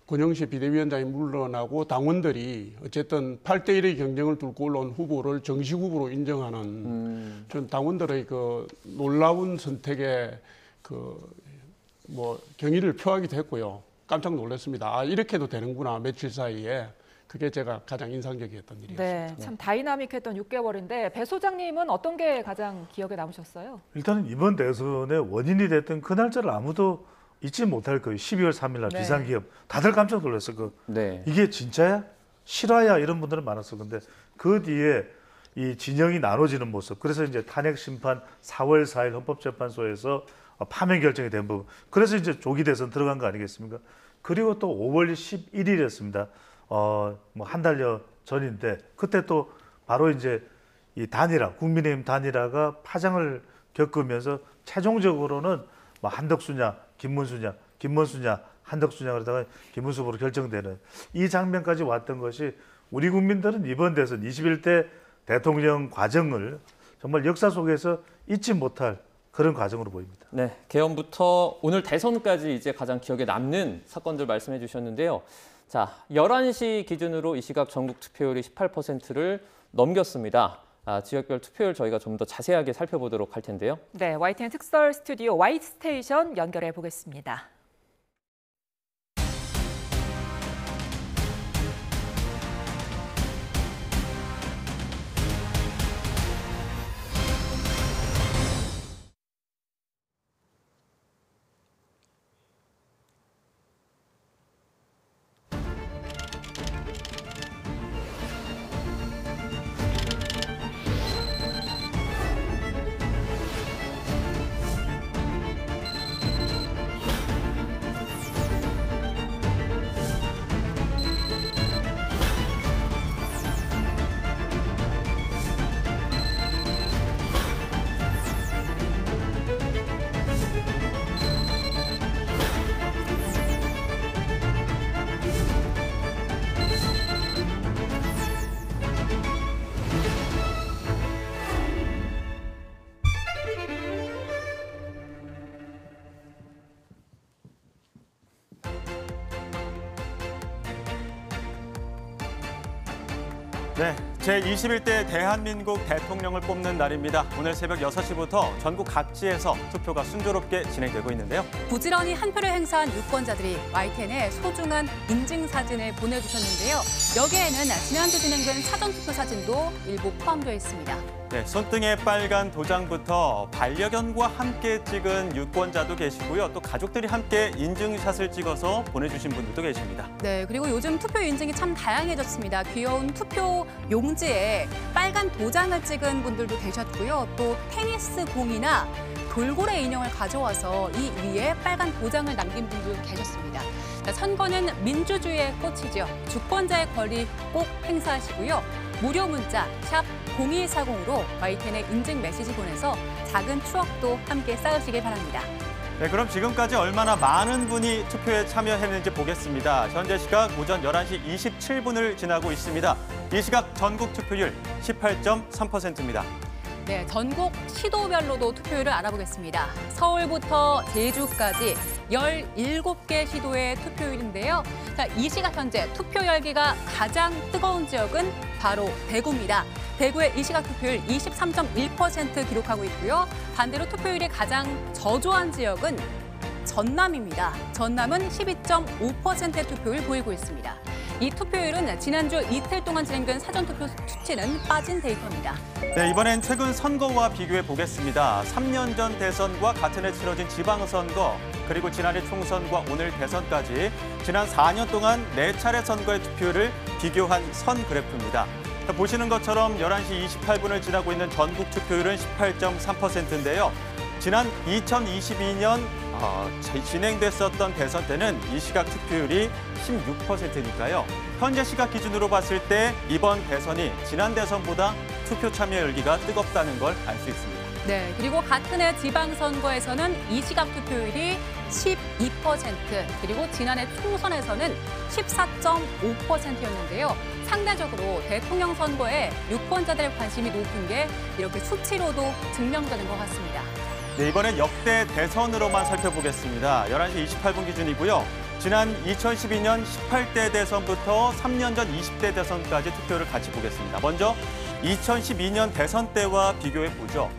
권영세 비대위원장이 물러나고 당원들이 어쨌든 8대1의 경쟁을 뚫고 올라온 후보를 정식 후보로 인정하는 전 당원들의 그 놀라운 선택에 경의를 표하기도 했고요. 깜짝 놀랐습니다. 이렇게도 되는구나 며칠 사이에. 그게 제가 가장 인상적이었던 일이었습니다. 네, 참 다이나믹했던 6개월인데 배 소장님은 어떤 게 가장 기억에 남으셨어요? 일단은 이번 대선의 원인이 됐던 그 날짜를 아무도 잊지 못할 거예요. 12월 3일 날 네. 비상기업. 다들 깜짝 놀랐어요. 네. 이게 진짜야? 실화야? 이런 분들은 많았어. 근데 그 뒤에 이 진영이 나눠지는 모습. 그래서 이제 탄핵 심판 4월 4일 헌법재판소에서 파면 결정이 된 부분. 그래서 이제 조기 대선 들어간 거 아니겠습니까? 그리고 또 5월 11일이었습니다. 뭐 한 달여 전인데 그때 또 바로 이제 이 단일화, 국민의힘 단일화가 파장을 겪으면서 최종적으로는 뭐 한덕수냐, 김문수냐, 한덕수냐 그러다가 김문수 후보로 결정되는 이 장면까지 왔던 것이 우리 국민들은 이번 대선 21대 대통령 과정을 정말 역사 속에서 잊지 못할 그런 과정으로 보입니다. 네, 계엄부터 오늘 대선까지 이제 가장 기억에 남는 사건들 말씀해 주셨는데요. 자, 11시 기준으로 이 시각 전국 투표율이 18%를 넘겼습니다. 지역별 투표율 저희가 좀 더 자세하게 살펴보도록 할 텐데요. 네, YTN 특설 스튜디오 Y스테이션 연결해 보겠습니다. 네, 제21대 대한민국 대통령을 뽑는 날입니다. 오늘 새벽 6시부터 전국 각지에서 투표가 순조롭게 진행되고 있는데요. 부지런히 한 표를 행사한 유권자들이 YTN에 소중한 인증사진을 보내주셨는데요. 여기에는 지난주 진행된 사전투표 사진도 일부 포함되어 있습니다. 네, 손등에 빨간 도장부터 반려견과 함께 찍은 유권자도 계시고요. 또 가족들이 함께 인증샷을 찍어서 보내주신 분들도 계십니다. 네, 그리고 요즘 투표 인증이 참 다양해졌습니다. 귀여운 투표 용지에 빨간 도장을 찍은 분들도 계셨고요. 또 테니스 공이나 돌고래 인형을 가져와서 이 위에 빨간 도장을 남긴 분도 계셨습니다. 자, 선거는 민주주의의 꽃이죠. 주권자의 권리 꼭 행사하시고요. 무료 문자 샵 0240으로 YTN에 인증 메시지 보내서 작은 추억도 함께 쌓으시길 바랍니다. 네, 그럼 지금까지 얼마나 많은 분이 투표에 참여했는지 보겠습니다. 현재 시각 오전 11시 27분을 지나고 있습니다. 이 시각 전국 투표율 18.3%입니다. 네, 전국 시도별로도 투표율을 알아보겠습니다. 서울부터 제주까지 17개 시도의 투표율인데요. 자, 이 시각 현재 투표 열기가 가장 뜨거운 지역은 바로 대구입니다. 대구의 이 시각 투표율 23.1% 기록하고 있고요. 반대로 투표율이 가장 저조한 지역은 전남입니다. 전남은 12.5%의 투표율 보이고 있습니다. 이 투표율은 지난주 이틀 동안 진행된 사전투표 수치는 빠진 데이터입니다. 네, 이번엔 최근 선거와 비교해 보겠습니다. 3년 전 대선과 같은 해 치러진 지방선거, 그리고 지난해 총선과 오늘 대선까지 지난 4년 동안 4차례 선거의 투표율을 비교한 선 그래프입니다. 보시는 것처럼 11시 28분을 지나고 있는 전국 투표율은 18.3%인데요. 지난 2022년 진행됐었던 대선 때는 이 시각 투표율이 16%니까요. 현재 시각 기준으로 봤을 때 이번 대선이 지난 대선보다 투표 참여 열기가 뜨겁다는 걸 알 수 있습니다. 네, 그리고 같은 해 지방선거에서는 이 시각 투표율이 12%, 그리고 지난해 총선에서는 14.5%였는데요. 상대적으로 대통령 선거에 유권자들의 관심이 높은 게 이렇게 수치로도 증명되는 것 같습니다. 네, 이번엔 역대 대선으로만 살펴보겠습니다. 11시 28분 기준이고요. 지난 2012년 18대 대선부터 3년 전 20대 대선까지 투표를 같이 보겠습니다. 먼저 2012년 대선 때와 비교해 보죠.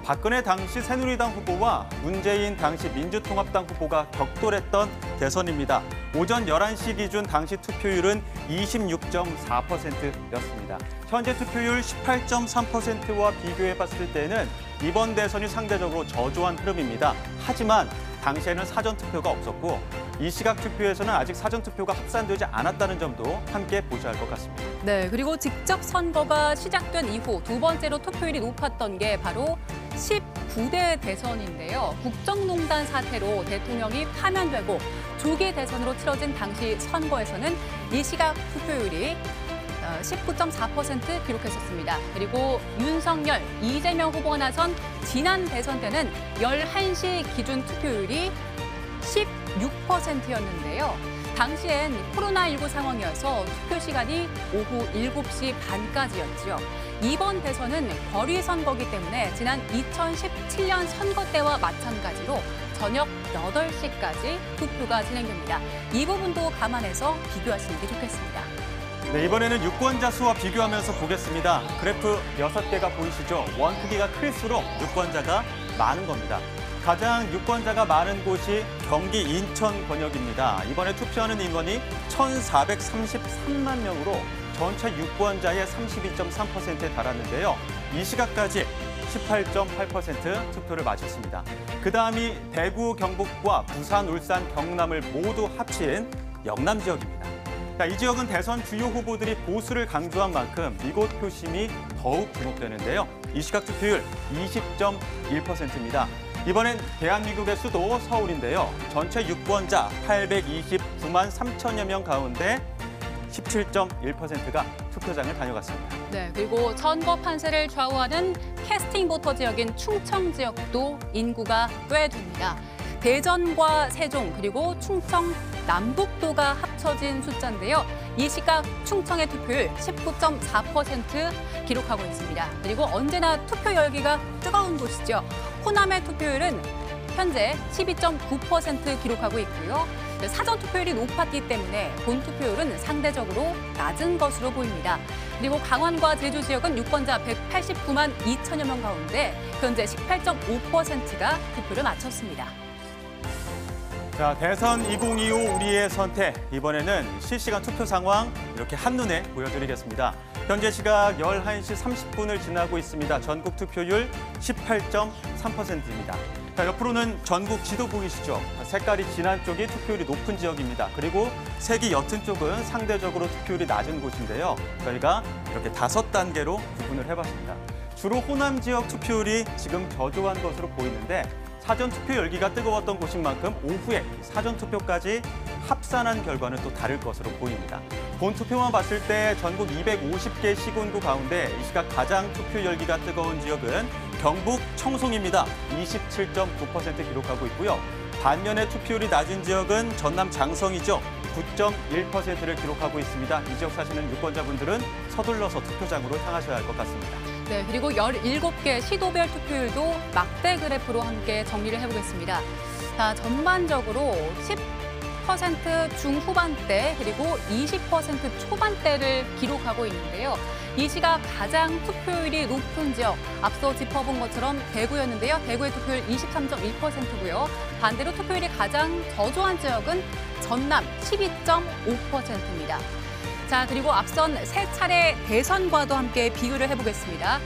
박근혜 당시 새누리당 후보와 문재인 당시 민주통합당 후보가 격돌했던 대선입니다. 오전 11시 기준 당시 투표율은 26.4%였습니다. 현재 투표율 18.3%와 비교해 봤을 때는 이번 대선이 상대적으로 저조한 흐름입니다. 하지만 당시에는 사전투표가 없었고 이 시각 투표에서는 아직 사전투표가 합산되지 않았다는 점도 함께 보셔야 할 것 같습니다. 네, 그리고 직접 선거가 시작된 이후 두 번째로 투표율이 높았던 게 바로 19대 대선인데요. 국정농단 사태로 대통령이 파면되고 조기 대선으로 치러진 당시 선거에서는 이 시각 투표율이 19.4% 기록했었습니다. 그리고 윤석열, 이재명 후보가 나선 지난 대선 때는 11시 기준 투표율이 16%였는데요. 당시엔 코로나19 상황이어서 투표 시간이 오후 7시 반까지였죠. 이번 대선은 거리선거기 때문에 지난 2017년 선거 때와 마찬가지로 저녁 8시까지 투표가 진행됩니다. 이 부분도 감안해서 비교하시는 게 좋겠습니다. 네, 이번에는 유권자 수와 비교하면서 보겠습니다. 그래프 6개가 보이시죠? 원 크기가 클수록 유권자가 많은 겁니다. 가장 유권자가 많은 곳이 경기 인천 권역입니다. 이번에 투표하는 인원이 1,433만 명으로 전체 유권자의 32.3%에 달았는데요. 이 시각까지 18.8% 투표를 마쳤습니다. 그 다음이 대구, 경북과 부산, 울산, 경남을 모두 합친 영남 지역입니다. 자, 이 지역은 대선 주요 후보들이 보수를 강조한 만큼 이곳 표심이 더욱 주목되는데요. 이 시각 투표율 20.1%입니다. 이번엔 대한민국의 수도 서울인데요. 전체 유권자 829만 3천여 명 가운데 17.1%가 투표장을 다녀갔습니다. 네, 그리고 선거 판세를 좌우하는 캐스팅 보터 지역인 충청 지역도 인구가 꽤 됩니다. 대전과 세종 그리고 충청 남북도가 합쳐진 숫자인데요. 이 시각 충청의 투표율 19.4% 기록하고 있습니다. 그리고 언제나 투표 열기가 뜨거운 곳이죠. 호남의 투표율은 현재 12.9% 기록하고 있고요. 사전 투표율이 높았기 때문에 본 투표율은 상대적으로 낮은 것으로 보입니다. 그리고 강원과 제주 지역은 유권자 189만 2천여 명 가운데 현재 18.5%가 투표를 마쳤습니다. 자, 대선 2025 우리의 선택. 이번에는 실시간 투표 상황 이렇게 한눈에 보여드리겠습니다. 현재 시각 11시 30분을 지나고 있습니다. 전국 투표율 18.3%입니다. 자, 옆으로는 전국 지도 보이시죠? 색깔이 진한 쪽이 투표율이 높은 지역입니다. 그리고 색이 옅은 쪽은 상대적으로 투표율이 낮은 곳인데요. 저희가 이렇게 5단계로 구분을 해봤습니다. 주로 호남 지역 투표율이 지금 저조한 것으로 보이는데 사전투표 열기가 뜨거웠던 곳인 만큼 오후에 사전투표까지 합산한 결과는 또 다를 것으로 보입니다. 본투표만 봤을 때 전국 250개 시군구 가운데 이 시각 가장 투표 열기가 뜨거운 지역은 경북 청송입니다. 27.9% 기록하고 있고요. 반면에 투표율이 낮은 지역은 전남 장성이죠. 9.1%를 기록하고 있습니다. 이 지역 사시는 유권자분들은 서둘러서 투표장으로 향하셔야 할 것 같습니다. 네, 그리고 17개 시도별 투표율도 막대 그래프로 함께 정리를 해보겠습니다. 자, 전반적으로 10% 중후반대 그리고 20% 초반대를 기록하고 있는데요. 이 시각 가장 투표율이 높은 지역, 앞서 짚어본 것처럼 대구였는데요. 대구의 투표율 23.1%고요. 반대로 투표율이 가장 저조한 지역은 전남 12.5%입니다. 자, 그리고 앞선 세 차례 대선과도 함께 비교를 해보겠습니다.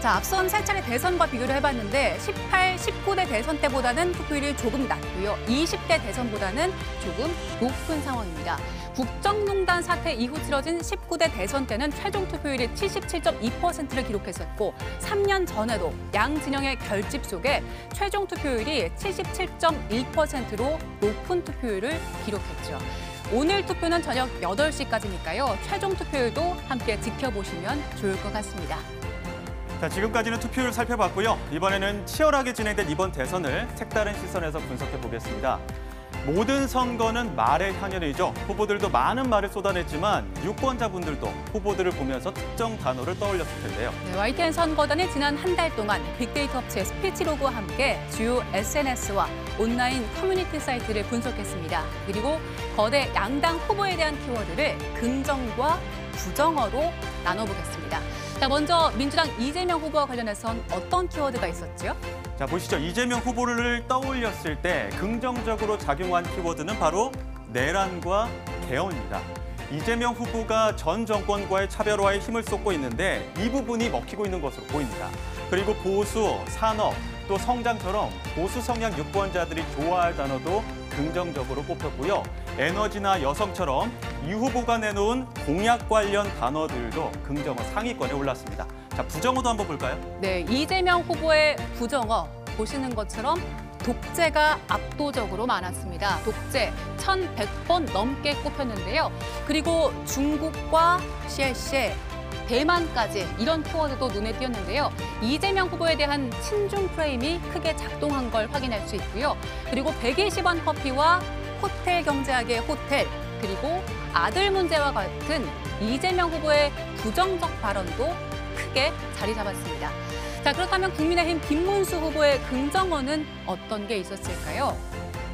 자, 앞선 세 차례 대선과 비교를 해봤는데 18, 19대 대선 때보다는 투표율이 조금 낮고요. 20대 대선보다는 조금 높은 상황입니다. 국정농단 사태 이후 치러진 19대 대선 때는 최종 투표율이 77.2%를 기록했었고 3년 전에도 양 진영의 결집 속에 최종 투표율이 77.1%로 높은 투표율을 기록했죠. 오늘 투표는 저녁 8시까지니까요. 최종 투표율도 함께 지켜보시면 좋을 것 같습니다. 자, 지금까지는 투표율 살펴봤고요. 이번에는 치열하게 진행된 이번 대선을 색다른 시선에서 분석해 보겠습니다. 모든 선거는 말의 향연이죠. 후보들도 많은 말을 쏟아냈지만 유권자분들도 후보들을 보면서 특정 단어를 떠올렸을 텐데요. 네, YTN 선거단이 지난 한 달 동안 빅데이터 업체 스피치로그와 함께 주요 SNS와 온라인 커뮤니티 사이트를 분석했습니다. 그리고 거대 양당 후보에 대한 키워드를 긍정과 부정어로 나눠보겠습니다. 자, 먼저 민주당 이재명 후보와 관련해선 어떤 키워드가 있었죠? 자, 보시죠. 이재명 후보를 떠올렸을 때 긍정적으로 작용한 키워드는 바로 내란과 개헌입니다. 이재명 후보가 전 정권과의 차별화에 힘을 쏟고 있는데 이 부분이 먹히고 있는 것으로 보입니다. 그리고 보수, 산업, 또 성장처럼 보수 성향 유권자들이 좋아할 단어도 긍정적으로 뽑혔고요. 에너지나 여성처럼 이 후보가 내놓은 공약 관련 단어들도 긍정어 상위권에 올랐습니다. 자, 부정어도 한번 볼까요? 네, 이재명 후보의 부정어 보시는 것처럼 독재가 압도적으로 많았습니다. 독재 1,100번 넘게 꼽혔는데요. 그리고 중국과 셰셰, 대만까지 이런 키워드도 눈에 띄었는데요. 이재명 후보에 대한 친중 프레임이 크게 작동한 걸 확인할 수 있고요. 그리고 120원 커피와 호텔 경제학의 호텔, 그리고 아들 문제와 같은 이재명 후보의 부정적 발언도 크게 자리 잡았습니다. 자, 그렇다면 국민의힘 김문수 후보의 긍정어는 어떤 게 있었을까요?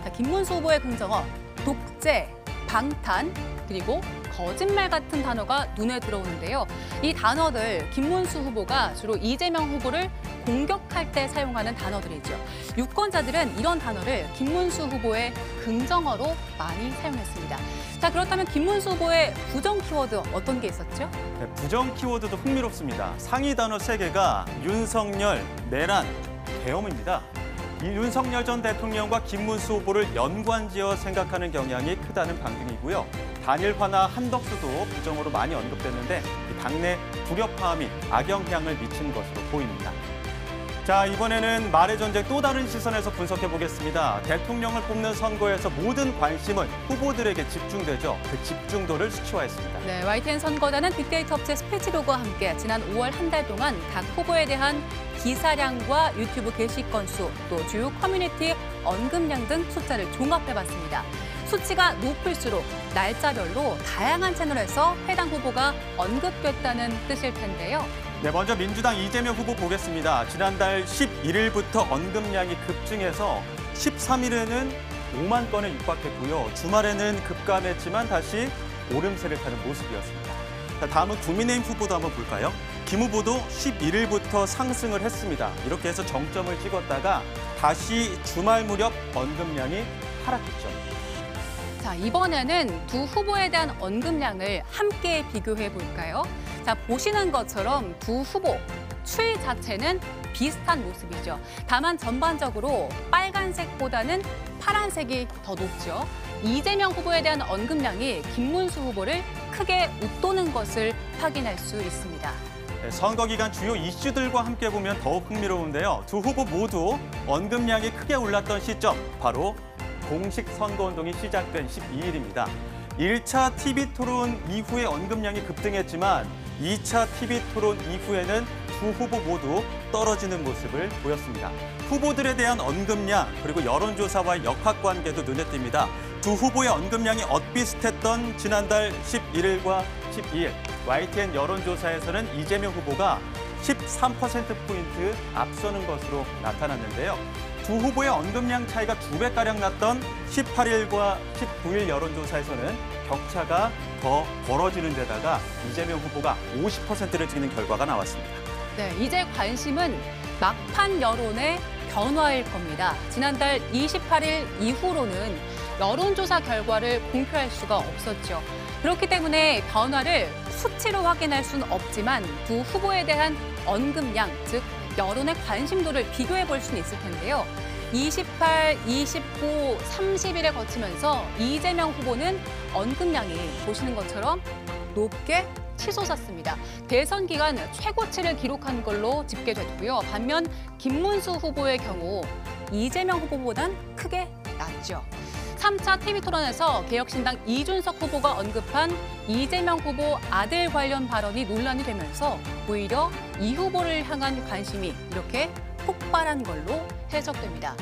자, 김문수 후보의 긍정어, 독재, 방탄, 그리고 거짓말 같은 단어가 눈에 들어오는데요. 이 단어들 김문수 후보가 주로 이재명 후보를 공격할 때 사용하는 단어들이죠. 유권자들은 이런 단어를 김문수 후보의 긍정어로 많이 사용했습니다. 자, 그렇다면 김문수 후보의 부정 키워드 어떤 게 있었죠? 네, 부정 키워드도 흥미롭습니다. 상위 단어 3개가 윤석열, 내란, 계엄입니다. 이 윤석열 전 대통령과 김문수 후보를 연관지어 생각하는 경향이 크다는 반등이고요. 단일화나 한덕수도 부정으로 많이 언급됐는데 당내 불협화음이 악영향을 미친 것으로 보입니다. 자, 이번에는 말의 전쟁 또 다른 시선에서 분석해 보겠습니다. 대통령을 뽑는 선거에서 모든 관심은 후보들에게 집중되죠. 그 집중도를 수치화했습니다. 네, YTN 선거단은 빅데이터 업체 스피치로그와 함께 지난 5월 한 달 동안 각 후보에 대한 기사량과 유튜브 게시 건수, 또 주요 커뮤니티 언급량 등 숫자를 종합해봤습니다. 수치가 높을수록 날짜별로 다양한 채널에서 해당 후보가 언급됐다는 뜻일 텐데요. 네, 먼저 민주당 이재명 후보 보겠습니다. 지난달 11일부터 언급량이 급증해서 13일에는 5만 건에 육박했고요. 주말에는 급감했지만 다시 오름세를 타는 모습이었습니다. 자, 다음은 국민의힘 후보도 한번 볼까요? 김 후보도 11일부터 상승을 했습니다. 이렇게 해서 정점을 찍었다가 다시 주말 무렵 언급량이 하락했죠. 자, 이번에는 두 후보에 대한 언급량을 함께 비교해 볼까요? 자, 보시는 것처럼 두 후보 추이 자체는 비슷한 모습이죠. 다만 전반적으로 빨간색보다는 파란색이 더 높죠. 이재명 후보에 대한 언급량이 김문수 후보를 크게 웃도는 것을 확인할 수 있습니다. 네, 선거 기간 주요 이슈들과 함께 보면 더욱 흥미로운데요. 두 후보 모두 언급량이 크게 올랐던 시점, 바로 공식 선거운동이 시작된 12일입니다. 1차 TV토론 이후에 언급량이 급등했지만 2차 TV토론 이후에는 두 후보 모두 떨어지는 모습을 보였습니다. 후보들에 대한 언급량 그리고 여론조사와의 역학관계도 눈에 띕니다. 두 후보의 언급량이 엇비슷했던 지난달 11일과 12일 YTN 여론조사에서는 이재명 후보가 13%포인트 앞서는 것으로 나타났는데요. 두 후보의 언급량 차이가 2배가량 났던 18일과 19일 여론조사에서는 격차가 더 벌어지는 데다가 이재명 후보가 50%를 찍는 결과가 나왔습니다. 네, 이제 관심은 막판 여론의 변화일 겁니다. 지난달 28일 이후로는 여론조사 결과를 공표할 수가 없었죠. 그렇기 때문에 변화를 수치로 확인할 수는 없지만 두 후보에 대한 언급량, 즉 여론의 관심도를 비교해 볼 수는 있을 텐데요. 28, 29, 30일에 거치면서 이재명 후보는 언급량이 보시는 것처럼 높게 치솟았습니다. 대선 기간 최고치를 기록한 걸로 집계됐고요. 반면 김문수 후보의 경우 이재명 후보보단 크게 낮죠. 3차 TV토론에서 개혁신당 이준석 후보가 언급한 이재명 후보 아들 관련 발언이 논란이 되면서 오히려 이 후보를 향한 관심이 이렇게 폭발한 걸로 해석됩니다.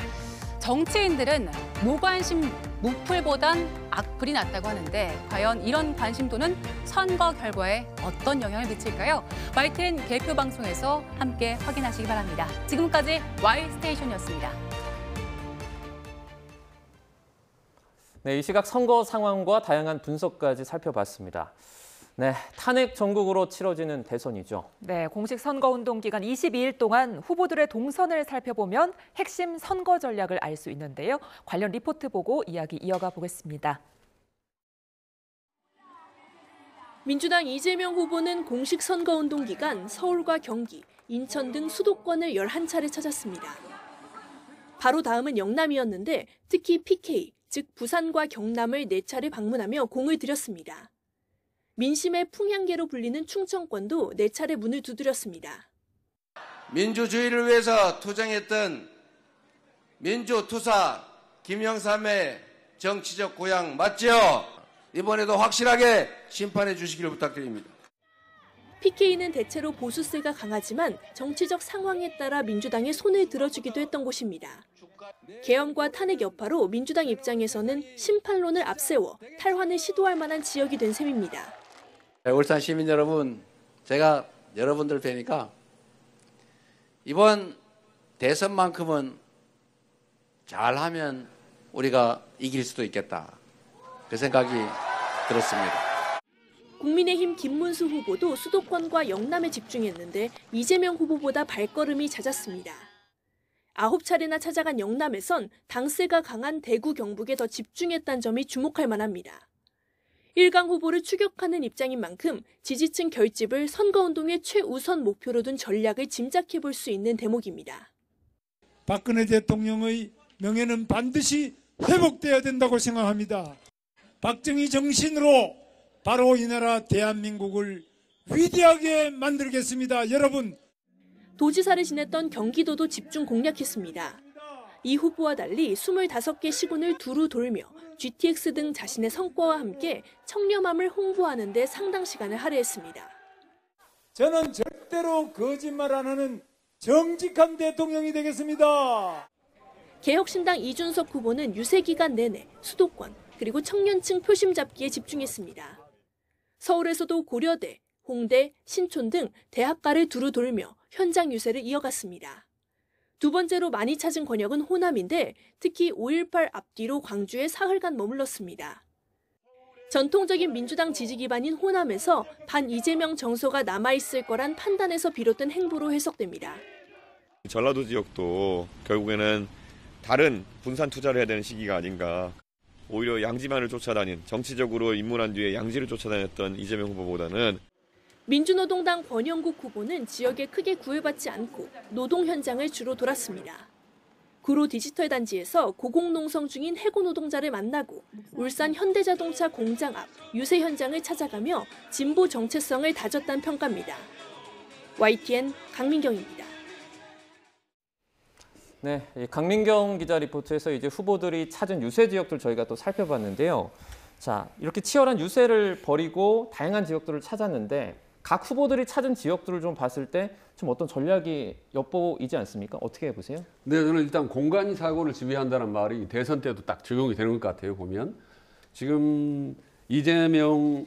정치인들은 무관심 무풀보단 악플이 낫다고 하는데 과연 이런 관심도는 선거 결과에 어떤 영향을 미칠까요? YTN 개표 방송에서 함께 확인하시기 바랍니다. 지금까지 Y스테이션이었습니다. 네, 이 시각 선거 상황과 다양한 분석까지 살펴봤습니다. 네, 탄핵 전국으로 치러지는 대선이죠. 네, 공식 선거운동 기간 22일 동안 후보들의 동선을 살펴보면 핵심 선거 전략을 알 수 있는데요. 관련 리포트 보고 이야기 이어가 보겠습니다. 민주당 이재명 후보는 공식 선거운동 기간 서울과 경기, 인천 등 수도권을 11차례 찾았습니다. 바로 다음은 영남이었는데 특히 PK, 즉 부산과 경남을 4차례 방문하며 공을 들였습니다. 민심의 풍향계로 불리는 충청권도 4차례 문을 두드렸습니다. 민주주의를 위해서 투쟁했던 민주투사 김영삼의 정치적 고향 맞죠? 이번에도 확실하게 심판해 주시기를 부탁드립니다. PK는 대체로 보수세가 강하지만 정치적 상황에 따라 민주당에 손을 들어주기도 했던 곳입니다. 계엄과 탄핵 여파로 민주당 입장에서는 심판론을 앞세워 탈환을 시도할 만한 지역이 된 셈입니다. 울산 시민 여러분, 제가 여러분들 뵈니까 이번 대선만큼은 잘하면 우리가 이길 수도 있겠다. 그 생각이 들었습니다. 국민의힘 김문수 후보도 수도권과 영남에 집중했는데 이재명 후보보다 발걸음이 잦았습니다. 9차례나 찾아간 영남에선 당세가 강한 대구 경북에 더 집중했다는 점이 주목할 만합니다. 1강 후보를 추격하는 입장인 만큼 지지층 결집을 선거운동의 최우선 목표로 둔 전략을 짐작해 볼 수 있는 대목입니다. 박근혜 대통령의 명예는 반드시 회복돼야 된다고 생각합니다. 박정희 정신으로 바로 이 나라 대한민국을 위대하게 만들겠습니다. 여러분. 도지사를 지냈던 경기도도 집중 공략했습니다. 이 후보와 달리 25개 시군을 두루 돌며 GTX 등 자신의 성과와 함께 청렴함을 홍보하는 데 상당 시간을 할애했습니다. 저는 절대로 거짓말 안 하는 정직한 대통령이 되겠습니다. 개혁신당 이준석 후보는 유세 기간 내내 수도권 그리고 청년층 표심 잡기에 집중했습니다. 서울에서도 고려대, 홍대, 신촌 등 대학가를 두루 돌며 현장 유세를 이어갔습니다. 두 번째로 많이 찾은 권역은 호남인데 특히 5.18 앞뒤로 광주에 사흘간 머물렀습니다. 전통적인 민주당 지지 기반인 호남에서 반 이재명 정서가 남아있을 거란 판단에서 비롯된 행보로 해석됩니다. 전라도 지역도 결국에는 다른 분산 투자를 해야 되는 시기가 아닌가. 오히려 양지만을 쫓아다닌, 정치적으로 입문한 뒤에 양지를 쫓아다녔던 이재명 후보보다는 민주노동당 권영국 후보는 지역에 크게 구애받지 않고 노동 현장을 주로 돌았습니다. 구로 디지털 단지에서 고공농성 중인 해고 노동자를 만나고 울산 현대자동차 공장 앞 유세 현장을 찾아가며 진보 정체성을 다졌다는 평가입니다. YTN 강민경입니다. 네, 이 강민경 기자 리포트에서 이제 후보들이 찾은 유세 지역들 저희가 또 살펴봤는데요. 자, 이렇게 치열한 유세를 벌이고 다양한 지역들을 찾았는데 각 후보들이 찾은 지역들을 좀 봤을 때 좀 어떤 전략이 엿보이지 않습니까? 어떻게 보세요? 네, 저는 일단 공간이 사고를 지배한다는 말이 대선 때도 딱 적용이 되는 것 같아요. 보면 지금 이재명,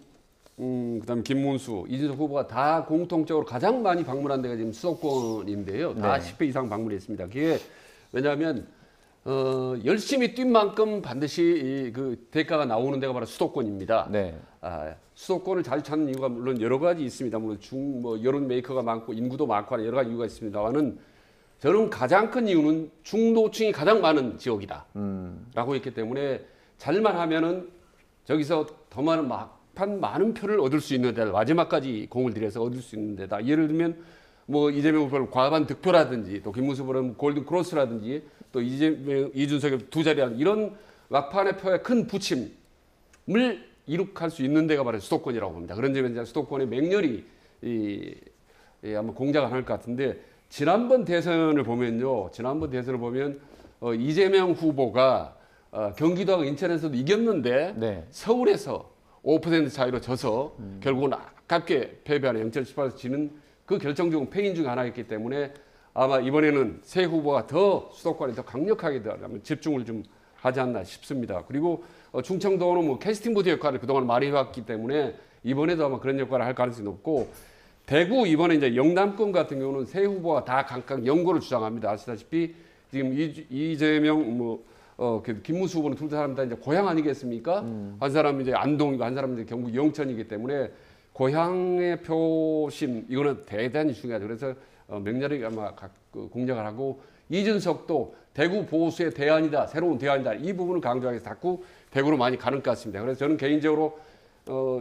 그다음에 김문수, 이준석 후보가 다 공통적으로 가장 많이 방문한 데가 지금 수도권인데요. 다 네. 10회 이상 방문했습니다. 그게 왜냐하면 열심히 뛴 만큼 반드시 그 대가가 나오는 데가 바로 수도권입니다. 네. 수도권을 잘 찾는 이유가 물론 여러 가지 있습니다. 물론 여론 메이커가 많고 인구도 많고 하는 여러 가지 이유가 있습니다만은 저는 가장 큰 이유는 중도층이 가장 많은 지역이다. 라고 했기 때문에 잘만 하면은 저기서 더 많은 많은 표를 얻을 수 있는 데다 마지막까지 공을 들여서 얻을 수 있는 데다. 예를 들면 뭐 이재명 후보를 과반 득표라든지 또 김문수 후보는 골든 크로스라든지 또 이준석의 두 자리라든지 이런 막판의 표에 큰 부침을 이룩할 수 있는 데가 바로 수도권이라고 봅니다. 그런 점에서 수도권의 맹렬히 아마 공작을 할 것 같은데 지난번 대선을 보면 이재명 후보가 경기도하고 인천에서도 이겼는데 네. 서울에서 5% 차이로 져서 결국은 아깝게 패배하는 0.18에서 지는 그 결정적인 패인 중 하나였기 때문에 아마 이번에는 새 후보가 더 수도권에 더 강력하게 집중을 좀 하지 않나 싶습니다. 그리고 충청도는 뭐 캐스팅 보드 역할을 그동안 많이 해왔기 때문에 이번에도 아마 그런 역할을 할 가능성이 높고 대구 이번에 이제 영남권 같은 경우는 새 후보가 다 각각 연고를 주장합니다. 아시다시피 지금 이재명 김문수 후보는 둘 사람 다 이제 고향 아니겠습니까? 한 사람은 이제 안동이고 한 사람은 이제 경북 영천이기 때문에 고향의 표심 이거는 대단히 중요하죠. 그래서 맹렬히 아마 공략을 하고 이준석도 대구 보수의 대안이다, 새로운 대안이다 이 부분을 강조하기 위해서 자꾸 대구로 많이 가는 것 같습니다. 그래서 저는 개인적으로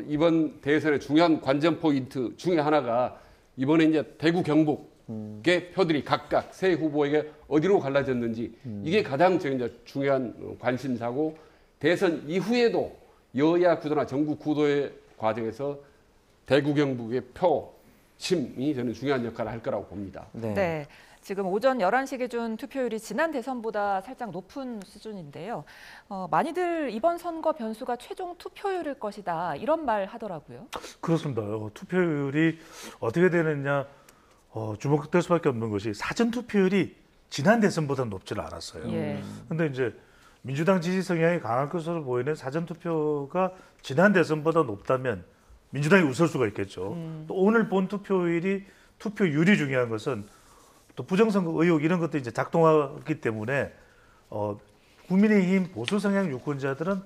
이번 대선의 중요한 관전 포인트 중에 하나가 이번에 이제 대구 경북의 표들이 각각 새 후보에게 어디로 갈라졌는지 이게 가장 이제 중요한 관심사고 대선 이후에도 여야 구도나 전국 구도의 과정에서 대구 경북의 표심이 저는 중요한 역할을 할 거라고 봅니다. 네. 지금 오전 11시 기준 투표율이 지난 대선보다 살짝 높은 수준인데요. 많이들 이번 선거 변수가 최종 투표율일 것이다 이런 말 하더라고요. 그렇습니다. 투표율이 어떻게 되느냐 주목될 수밖에 없는 것이 사전 투표율이 지난 대선보다 높지는 않았어요. 그런데 이제 민주당 지지 성향이 강한 것으로 보이는 사전 투표가 지난 대선보다 높다면 민주당이 웃을 수가 있겠죠. 또 오늘 본 투표율이 중요한 것은 또 부정선거 의혹 이런 것도 이제 작동하기 때문에 국민의힘 보수 성향 유권자들은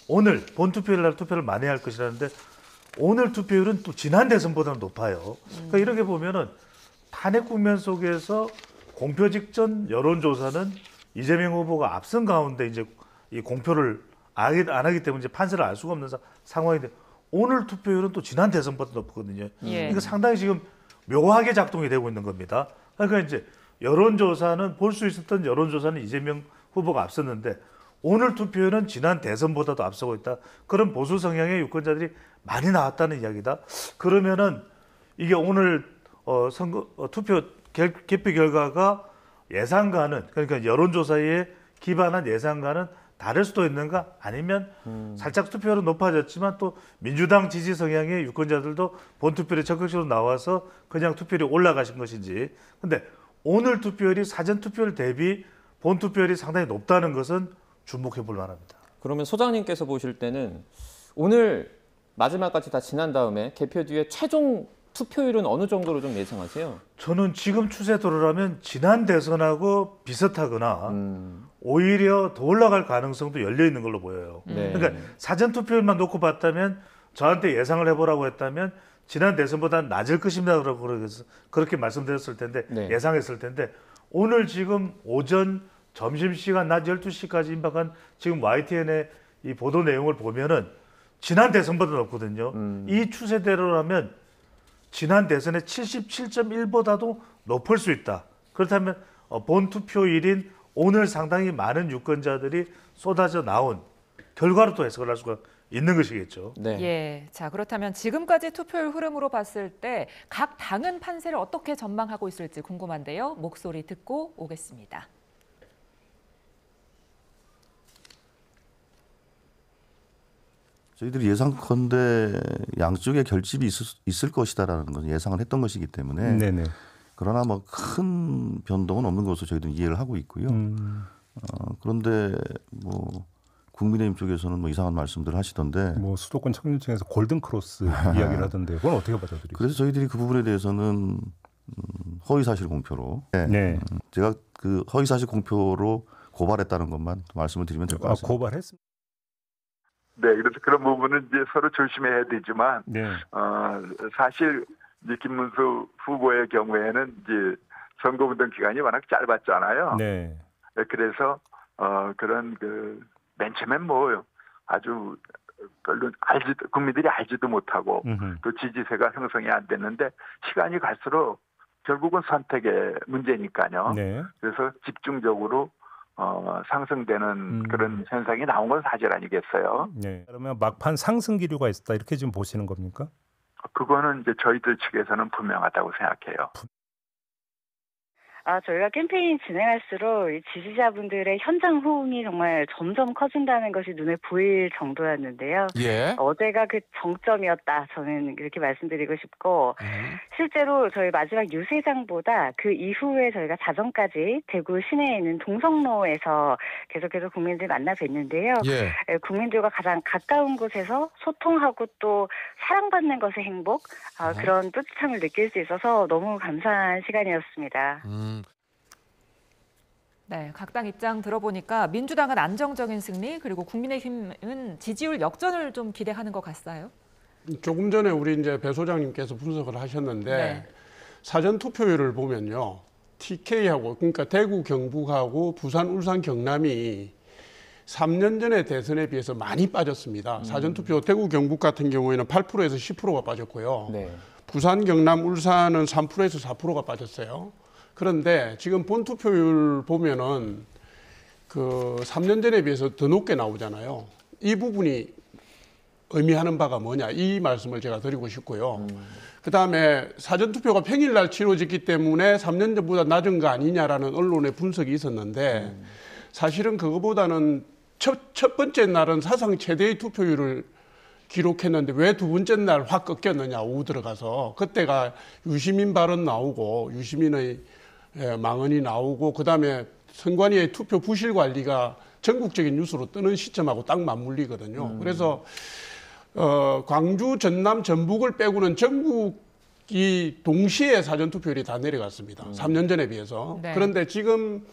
오늘 본 투표일 날 투표를 많이 할 것이라는데 오늘 투표율은 또 지난 대선보다는 높아요. 그러니까 이렇게 보면은 탄핵 국면 속에서 공표 직전 여론조사는 이재명 후보가 앞선 가운데 이제 이 공표를 안 하기 때문에 이제 판세를 알 수가 없는 상황인데 오늘 투표율은 또 지난 대선보다 높거든요. 그러니까 상당히 지금 묘하게 작동이 되고 있는 겁니다. 그러니까 이제 여론조사는 볼 수 있었던 여론조사는 이재명 후보가 앞섰는데 오늘 투표율은 지난 대선보다도 앞서고 있다. 그런 보수 성향의 유권자들이 많이 나왔다는 이야기다. 그러면은 이게 오늘 투표 개표 결과가 예상과는 그러니까 여론조사에 기반한 예상과는 다를 수도 있는가? 아니면 살짝 투표율은 높아졌지만 또 민주당 지지 성향의 유권자들도 본투표에 적극적으로 나와서 그냥 투표율이 올라가신 것인지. 근데 오늘 투표율이 사전 투표율 대비 본투표율이 상당히 높다는 것은 주목해 볼 만합니다. 그러면 소장님께서 보실 때는 오늘 마지막까지 다 지난 다음에 개표 뒤에 최종 투표율은 어느 정도로 좀 예상하세요? 저는 지금 추세대로라면 지난 대선하고 비슷하거나 오히려 더 올라갈 가능성도 열려 있는 걸로 보여요. 네. 그러니까 사전 투표율만 놓고 봤다면 저한테 예상을 해보라고 했다면 지난 대선보다는 낮을 것입니다라고 그렇게 말씀드렸을 텐데 네. 예상했을 텐데 오늘 지금 오전 점심시간 낮 12시까지 임박한 지금 YTN의 이 보도 내용을 보면은 지난 대선보다 높거든요. 이 추세대로라면 지난 대선의 77.1보다도 높을 수 있다. 그렇다면 본 투표일인 오늘 상당히 많은 유권자들이 쏟아져 나온 결과로 또 해석을 할 수가 있는 것이겠죠. 네. 예, 자 그렇다면 지금까지 투표율 흐름으로 봤을 때 각 당은 판세를 어떻게 전망하고 있을지 궁금한데요. 목소리 듣고 오겠습니다. 저희들이 예상컨대 양쪽에 결집이 있을 것이다라는 건 예상을 했던 것이기 때문에 네네. 그러나 뭐 큰 변동은 없는 것으로 저희도 이해를 하고 있고요. 그런데 뭐 국민의힘 쪽에서는 뭐 이상한 말씀들을 하시던데 뭐 수도권 청년층에서 골든 크로스 이야기를 하던데 그건 어떻게 받아들이세요? 그래서 저희들이 그 부분에 대해서는 허위 사실 공표로 네. 제가 그 허위 사실 공표로 고발했다는 것만 말씀을 드리면 될 것 같습니다. 고발했습니다. 네, 그래서 그런 부분은 이제 서로 조심해야 되지만, 네. 사실 이제 김문수 후보의 경우에는 이제 선거운동 기간이 워낙 짧았잖아요. 네. 그래서 그런 맨 처음엔 뭐 아주 별로 국민들이 알지도 못하고 또 지지세가 형성이 안 됐는데 시간이 갈수록 결국은 선택의 문제니까요. 네. 그래서 집중적으로 상승되는 그런 현상이 나온 건 사실 아니겠어요? 네. 그러면 막판 상승 기류가 있었다 이렇게 지금 보시는 겁니까? 그거는 이제 저희들 측에서는 분명하다고 생각해요. 저희가 캠페인 진행할수록 이 지지자분들의 현장 호응이 정말 점점 커진다는 것이 눈에 보일 정도였는데요. 예. 어제가 그 정점이었다. 저는 그렇게 말씀드리고 싶고 실제로 저희 마지막 유세장보다 그 이후에 저희가 자정까지 대구 시내에 있는 동성로에서 계속해서 국민들 만나 뵀는데요. 예. 국민들과 가장 가까운 곳에서 소통하고 또 사랑받는 것의 행복 그런 뿌듯함을 느낄 수 있어서 너무 감사한 시간이었습니다. 네, 각 당 입장 들어보니까 민주당은 안정적인 승리, 그리고 국민의힘은 지지율 역전을 좀 기대하는 것 같아요. 조금 전에 우리 이제 배 소장님께서 분석을 하셨는데 네. 사전 투표율을 보면요, TK하고 그러니까 대구, 경북하고 부산, 울산, 경남이 3년 전에 대선에 비해서 많이 빠졌습니다. 사전 투표 대구, 경북 같은 경우에는 8%에서 10%가 빠졌고요. 네. 부산, 경남, 울산은 3%에서 4%가 빠졌어요. 그런데 지금 본 투표율 보면은 그 3년 전에 비해서 더 높게 나오잖아요. 이 부분이 의미하는 바가 뭐냐, 이 말씀을 제가 드리고 싶고요. 그다음에 사전 투표가 평일날 치러졌기 때문에 3년 전보다 낮은 거 아니냐라는 언론의 분석이 있었는데 사실은 그거보다는 첫 번째 날은 사상 최대의 투표율을 기록했는데 왜 두 번째 날 확 꺾였느냐, 오후 들어가서. 그때가 유시민 발언 나오고 유시민의 망언이 나오고 그다음에 선관위의 투표 부실 관리가 전국적인 뉴스로 뜨는 시점하고 딱 맞물리거든요. 그래서 광주, 전남, 전북을 빼고는 전국이 동시에 사전 투표율이 다 내려갔습니다. 3년 전에 비해서. 네. 그런데 지금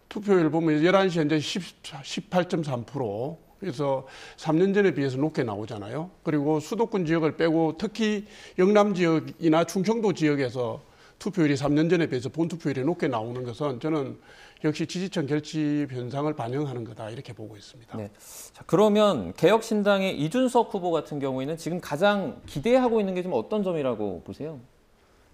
투표율 보면 11시 현재 18.3%. 그래서 3년 전에 비해서 높게 나오잖아요. 그리고 수도권 지역을 빼고 특히 영남 지역이나 충청도 지역에서 투표율이 3년 전에 비해서 본 투표율이 높게 나오는 것은 저는 역시 지지층 결집 현상을 반영하는 거다, 이렇게 보고 있습니다. 네. 자, 그러면 개혁신당의 이준석 후보 같은 경우에는 지금 가장 기대하고 있는 게 좀 어떤 점이라고 보세요?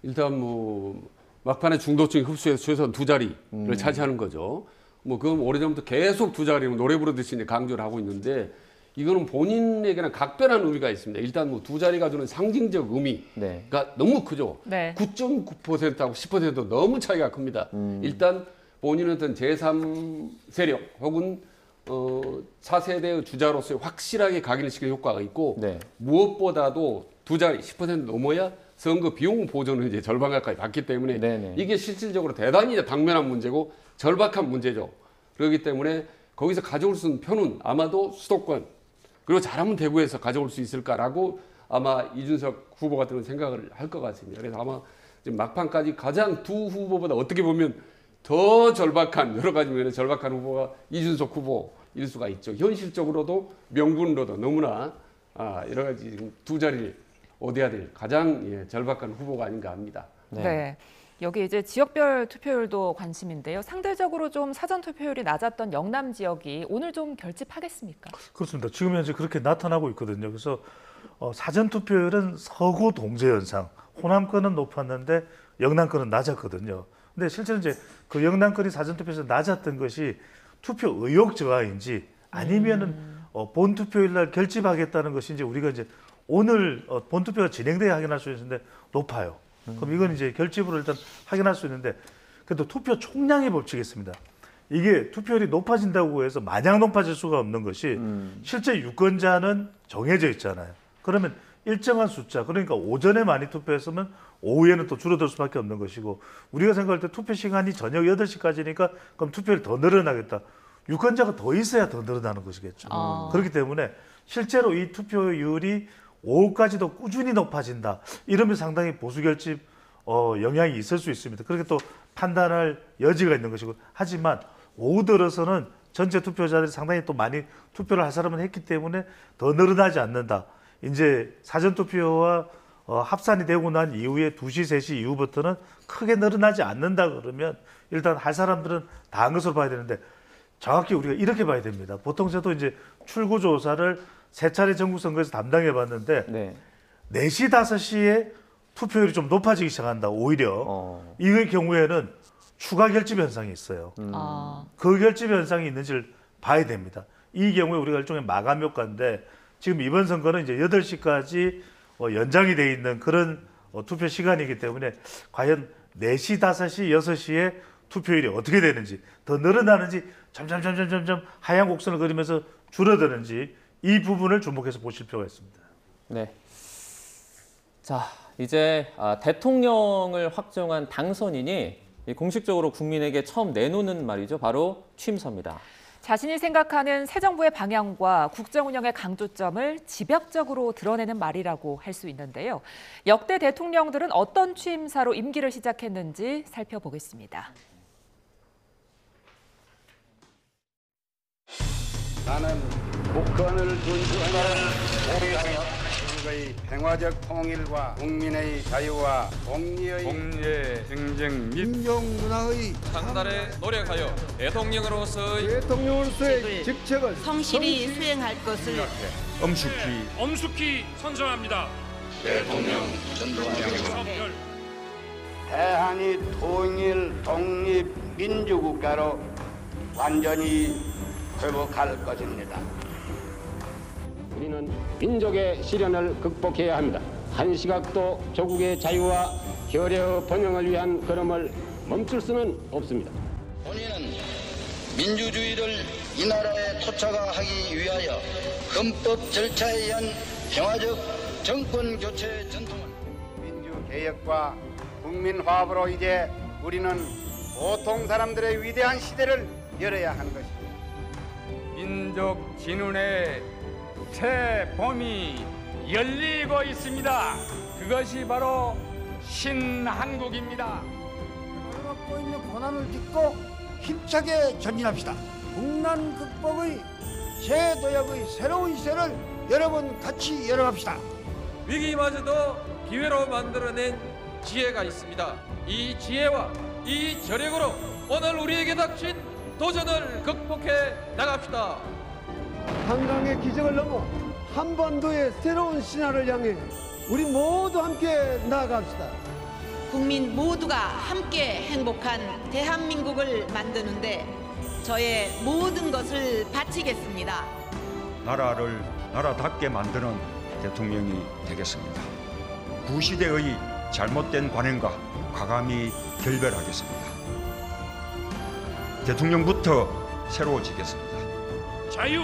일단 뭐 막판에 중도층 흡수해서 최소한 두 자리를 차지하는 거죠. 뭐 그건 오래전부터 계속 두 자리로 노래 부르듯이 이제 강조를 하고 있는데 이거는 본인에게는 각별한 의미가 있습니다. 일단 뭐 두 자리가 주는 상징적 의미가 너무 크죠. 네. 9.9%하고 10% 너무 차이가 큽니다. 일단 본인은 어떤 제3세력 혹은 4세대의 주자로서의 확실하게 각인시킬 효과가 있고 무엇보다도 두 자리 10% 넘어야 선거 비용 보전을 이제 절반 가까이 받기 때문에 이게 실질적으로 대단히 이제 당면한 문제고 절박한 문제죠. 그렇기 때문에 거기서 가져올 수 있는 표는 아마도 수도권 그리고 잘하면 대구에서 가져올 수 있을까라고 아마 이준석 후보 같은 건 생각을 할 것 같습니다. 그래서 아마 지금 막판까지 가장 두 후보보다 어떻게 보면 더 절박한 여러 가지 면에서 절박한 후보가 이준석 후보일 수가 있죠. 현실적으로도 명분으로도 너무나 여러 가지 지금 두 자리를 얻어야 될 가장 절박한 후보가 아닌가 합니다. 네. 여기 이제 지역별 투표율도 관심인데요. 상대적으로 좀 사전 투표율이 낮았던 영남 지역이 오늘 좀 결집하겠습니까? 그렇습니다. 지금 현재 그렇게 나타나고 있거든요. 그래서 사전 투표율은 서구 동제 현상, 호남권은 높았는데 영남권은 낮았거든요. 근데 실제로 이제 그 영남권이 사전 투표에서 낮았던 것이 투표 의혹 저하인지 아니면은 본 투표일 날 결집하겠다는 것인지 우리가 이제 오늘 본 투표가 진행돼야 확인할 수 있는데 높아요. 그럼 이건 이제 결집으로 일단 확인할 수 있는데 그래도 투표 총량의 법칙이 있습니다. 이게 투표율이 높아진다고 해서 마냥 높아질 수가 없는 것이 실제 유권자는 정해져 있잖아요. 그러면 일정한 숫자, 그러니까 오전에 많이 투표했으면 오후에는 또 줄어들 수밖에 없는 것이고 우리가 생각할 때 투표 시간이 저녁 8시까지니까 그럼 투표율이 더 늘어나겠다. 유권자가 더 있어야 더 늘어나는 것이겠죠. 그렇기 때문에 실제로 이 투표율이 오후까지도 꾸준히 높아진다. 이러면 상당히 보수 결집 영향이 있을 수 있습니다. 그렇게 또 판단할 여지가 있는 것이고 하지만 오후 들어서는 전체 투표자들이 상당히 또 많이 투표를 할 사람은 했기 때문에 더 늘어나지 않는다. 이제 사전투표와 합산이 되고 난 이후에 2시, 3시 이후부터는 크게 늘어나지 않는다 그러면 일단 할 사람들은 다 한 것으로 봐야 되는데 정확히 우리가 이렇게 봐야 됩니다. 보통 저도 이제 출구조사를 3차례 전국선거에서 담당해 봤는데 4시, 5시에 투표율이 좀 높아지기 시작한다. 오히려 이의 경우에는 추가 결집 현상이 있어요. 그 결집 현상이 있는지를 봐야 됩니다. 이 경우에 우리가 일종의 마감 효과인데 지금 이번 선거는 이제 8시까지 연장이 돼 있는 그런 투표 시간이기 때문에 과연 4시, 5시, 6시에 투표율이 어떻게 되는지 더 늘어나는지 점점 하얀 곡선을 그리면서 줄어드는지 이 부분을 주목해서 보실 필요가 있습니다. 네. 자, 이제 대통령을 확정한 당선인이 공식적으로 국민에게 처음 내놓는 말이죠. 바로 취임서입니다. 자신이 생각하는 새 정부의 방향과 국정 운영의 강조점을 집약적으로 드러내는 말이라고 할 수 있는데요. 역대 대통령들은 어떤 취임사로 임기를 시작했는지 살펴보겠습니다. 나는 국권을 존중하는 오래하며 국의 평화적 통일과 국민의 자유와 공리의 경쟁 및 인종 문화의 상달에 노력하여 대통령으로서의 직책을 성실히 수행할 것을 엄숙히 선정합니다. 대통령 전두환 대한이 통일 독립 민주국가로 완전히 회복할 것입니다. 우리는 민족의 시련을 극복해야 합니다. 한 시각도 조국의 자유와 결의의 번영을 위한 걸음을 멈출 수는 없습니다. 본인은 민주주의를 이 나라에 토착화하기 위하여 헌법 절차에 의한 평화적 정권 교체 전통을 민주개혁과 국민화합으로 이제 우리는 보통 사람들의 위대한 시대를 열어야 하는 것입니다. 민족 진운의 새 봄이 열리고 있습니다. 그것이 바로 신한국입니다. 갖고 있는 고난을 딛고 힘차게 전진합시다. 국난 극복의 새 도약의 새로운 시대를 여러분 같이 열어갑시다. 위기마저도 기회로 만들어낸 지혜가 있습니다. 이 지혜와 이 저력으로 오늘 우리에게 닥친 도전을 극복해 나갑시다. 한강의 기적을 넘어 한반도의 새로운 신화를 향해 우리 모두 함께 나아갑시다. 국민 모두가 함께 행복한 대한민국을 만드는데 저의 모든 것을 바치겠습니다. 나라를 나라답게 만드는 대통령이 되겠습니다. 구시대의 잘못된 관행과 과감히 결별하겠습니다. 대통령부터 새로워지겠습니다. 자유,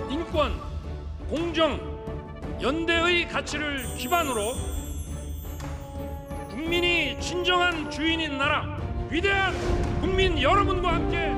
인권, 공정, 연대의 가치를 기반으로 국민이 진정한 주인인 나라, 위대한 국민 여러분과 함께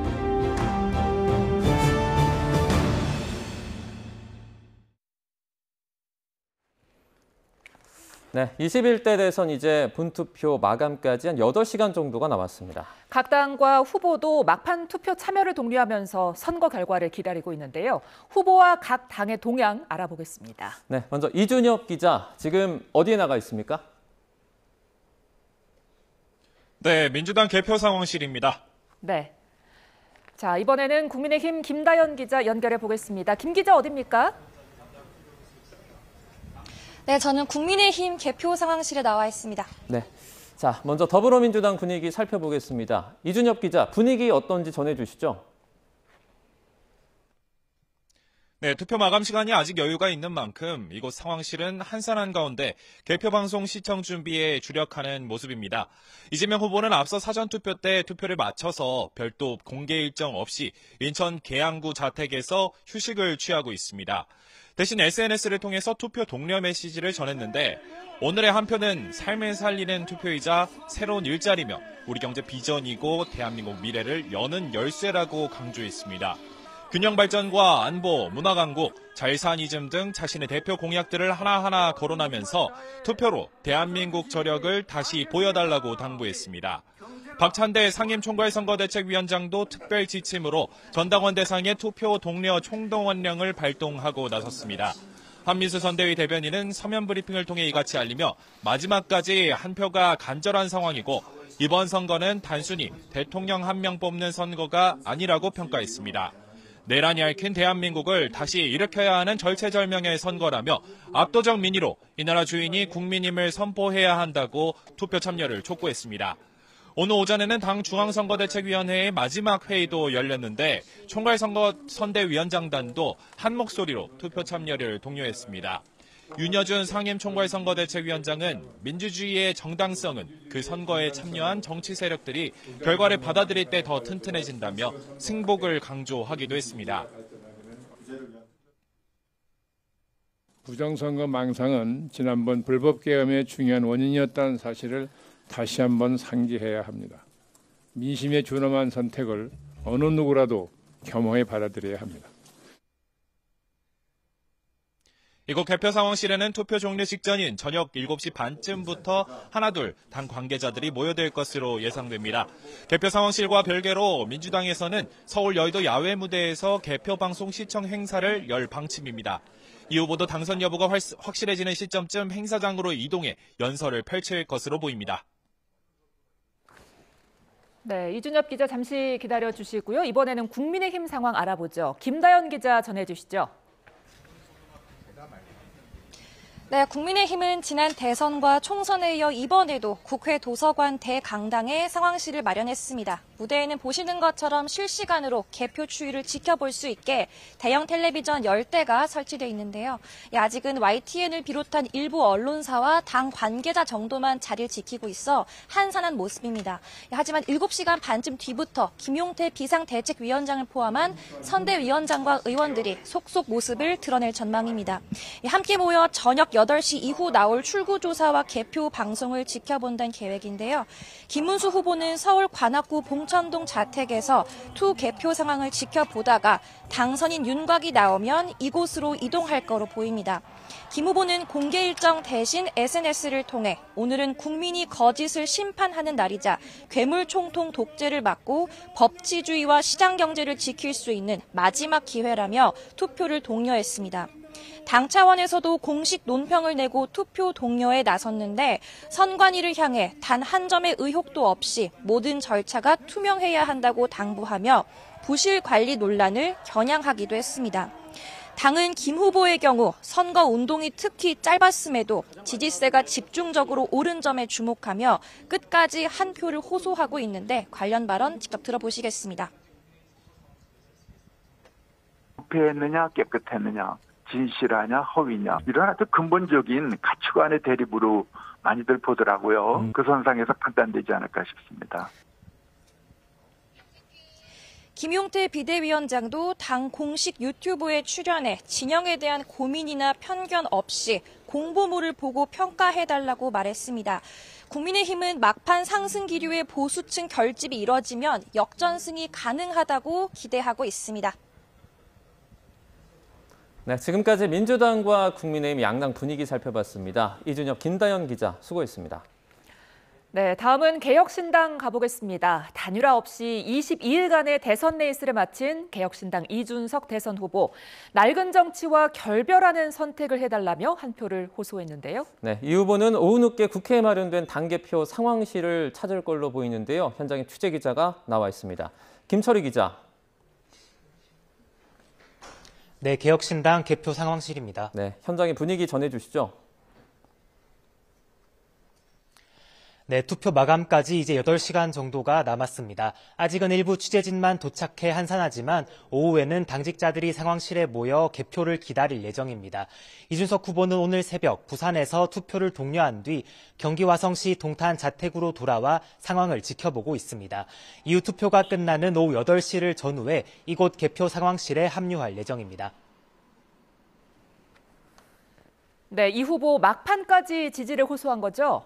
네, 21대 대선 이제 본투표 마감까지 한 8시간 정도가 남았습니다. 각 당과 후보도 막판 투표 참여를 독려하면서 선거 결과를 기다리고 있는데요. 후보와 각 당의 동향 알아보겠습니다. 네, 먼저 이준엽 기자, 지금 어디에 나가 있습니까? 네, 민주당 개표 상황실입니다. 네. 자, 이번에는 국민의힘 김다연 기자 연결해 보겠습니다. 김 기자 어디입니까? 네, 저는 국민의힘 개표 상황실에 나와 있습니다. 네. 자, 먼저 더불어민주당 분위기 살펴보겠습니다. 이준엽 기자, 분위기 어떤지 전해주시죠. 네, 투표 마감 시간이 아직 여유가 있는 만큼 이곳 상황실은 한산한 가운데 개표 방송 시청 준비에 주력하는 모습입니다. 이재명 후보는 앞서 사전투표 때 투표를 마쳐서 별도 공개 일정 없이 인천 계양구 자택에서 휴식을 취하고 있습니다. 대신 SNS를 통해서 투표 독려 메시지를 전했는데 오늘의 한 표는 삶을 살리는 투표이자 새로운 일자리며 우리 경제 비전이고 대한민국 미래를 여는 열쇠라고 강조했습니다. 균형 발전과 안보, 문화 강국, 자유산이즘 등 자신의 대표 공약들을 하나하나 거론하면서 투표로 대한민국 저력을 다시 보여달라고 당부했습니다. 박찬대 상임총괄선거대책위원장도 특별 지침으로 전당원 대상의 투표 독려 총동원령을 발동하고 나섰습니다. 한민수 선대위 대변인은 서면 브리핑을 통해 이같이 알리며 마지막까지 한 표가 간절한 상황이고 이번 선거는 단순히 대통령 한 명 뽑는 선거가 아니라고 평가했습니다. 내란이 얽힌 대한민국을 다시 일으켜야 하는 절체절명의 선거라며 압도적 민의로 이 나라 주인이 국민임을 선포해야 한다고 투표 참여를 촉구했습니다. 오늘 오전에는 당 중앙선거대책위원회의 마지막 회의도 열렸는데 총괄선거선대위원장단도 한 목소리로 투표 참여를 독려했습니다. 윤여준 상임총괄선거대책위원장은 민주주의의 정당성은 그 선거에 참여한 정치 세력들이 결과를 받아들일 때 더 튼튼해진다며 승복을 강조하기도 했습니다. 부정선거 망상은 지난번 불법계엄의 중요한 원인이었다는 사실을 다시 한번 상기해야 합니다. 민심에 준엄한 선택을 어느 누구라도 겸허히 받아들여야 합니다. 이곳 개표 상황실에는 투표 종료 직전인 저녁 7시 반쯤부터 하나둘 당 관계자들이 모여들 것으로 예상됩니다. 개표 상황실과 별개로 민주당에서는 서울 여의도 야외 무대에서 개표 방송 시청 행사를 열 방침입니다. 이 후보도 당선 여부가 확실해지는 시점쯤 행사장으로 이동해 연설을 펼칠 것으로 보입니다. 네, 이준엽 기자 잠시 기다려 주시고요. 이번에는 국민의힘 상황 알아보죠. 김다연 기자 전해 주시죠. 네, 국민의힘은 지난 대선과 총선에 이어 이번에도 국회 도서관 대강당에 상황실을 마련했습니다. 무대에는 보시는 것처럼 실시간으로 개표 추이를 지켜볼 수 있게 대형 텔레비전 10대가 설치되어 있는데요. 아직은 YTN을 비롯한 일부 언론사와 당 관계자 정도만 자리를 지키고 있어 한산한 모습입니다. 하지만 7시간 반쯤 뒤부터 김용태 비상대책위원장을 포함한 선대위원장과 의원들이 속속 모습을 드러낼 전망입니다. 함께 모여 저녁 8시 이후 나올 출구조사와 개표 방송을 지켜본다는 계획인데요. 김문수 후보는 서울 관악구 봉천동 자택에서 투 개표 상황을 지켜보다가 당선인 윤곽이 나오면 이곳으로 이동할 거로 보입니다. 김 후보는 공개 일정 대신 SNS를 통해 오늘은 국민이 거짓을 심판하는 날이자 괴물 총통 독재를 막고 법치주의와 시장 경제를 지킬 수 있는 마지막 기회라며 투표를 독려했습니다. 당 차원에서도 공식 논평을 내고 투표 독려에 나섰는데 선관위를 향해 단 한 점의 의혹도 없이 모든 절차가 투명해야 한다고 당부하며 부실 관리 논란을 겨냥하기도 했습니다. 당은 김 후보의 경우 선거 운동이 특히 짧았음에도 지지세가 집중적으로 오른 점에 주목하며 끝까지 한 표를 호소하고 있는데 관련 발언 직접 들어보시겠습니다. 부패했느냐 깨끗했느냐 진실하냐 허위냐 이런 아주 근본적인 가치관의 대립으로 많이들 보더라고요. 그 선상에서 판단되지 않을까 싶습니다. 김용태 비대위원장도 당 공식 유튜브에 출연해 진영에 대한 고민이나 편견 없이 공보물을 보고 평가해달라고 말했습니다. 국민의힘은 막판 상승 기류의 보수층 결집이 이뤄지면 역전승이 가능하다고 기대하고 있습니다. 네, 지금까지 민주당과 국민의힘 양당 분위기 살펴봤습니다. 이준혁, 김다연 기자 수고했습니다. 네, 다음은 개혁신당 가보겠습니다. 단일화 없이 22일간의 대선 레이스를 마친 개혁신당 이준석 대선 후보. 낡은 정치와 결별하는 선택을 해달라며 한 표를 호소했는데요. 네, 이 후보는 오후 늦게 국회에 마련된 당개표 상황실을 찾을 걸로 보이는데요. 현장에 취재 기자가 나와 있습니다. 김철희 기자. 네, 개혁신당 개표 상황실입니다. 네, 현장의 분위기 전해주시죠. 네, 투표 마감까지 이제 8시간 정도가 남았습니다. 아직은 일부 취재진만 도착해 한산하지만 오후에는 당직자들이 상황실에 모여 개표를 기다릴 예정입니다. 이준석 후보는 오늘 새벽 부산에서 투표를 독려한 뒤 경기 화성시 동탄 자택으로 돌아와 상황을 지켜보고 있습니다. 이후 투표가 끝나는 오후 8시를 전후해 이곳 개표 상황실에 합류할 예정입니다. 네, 이 후보 막판까지 지지를 호소한 거죠?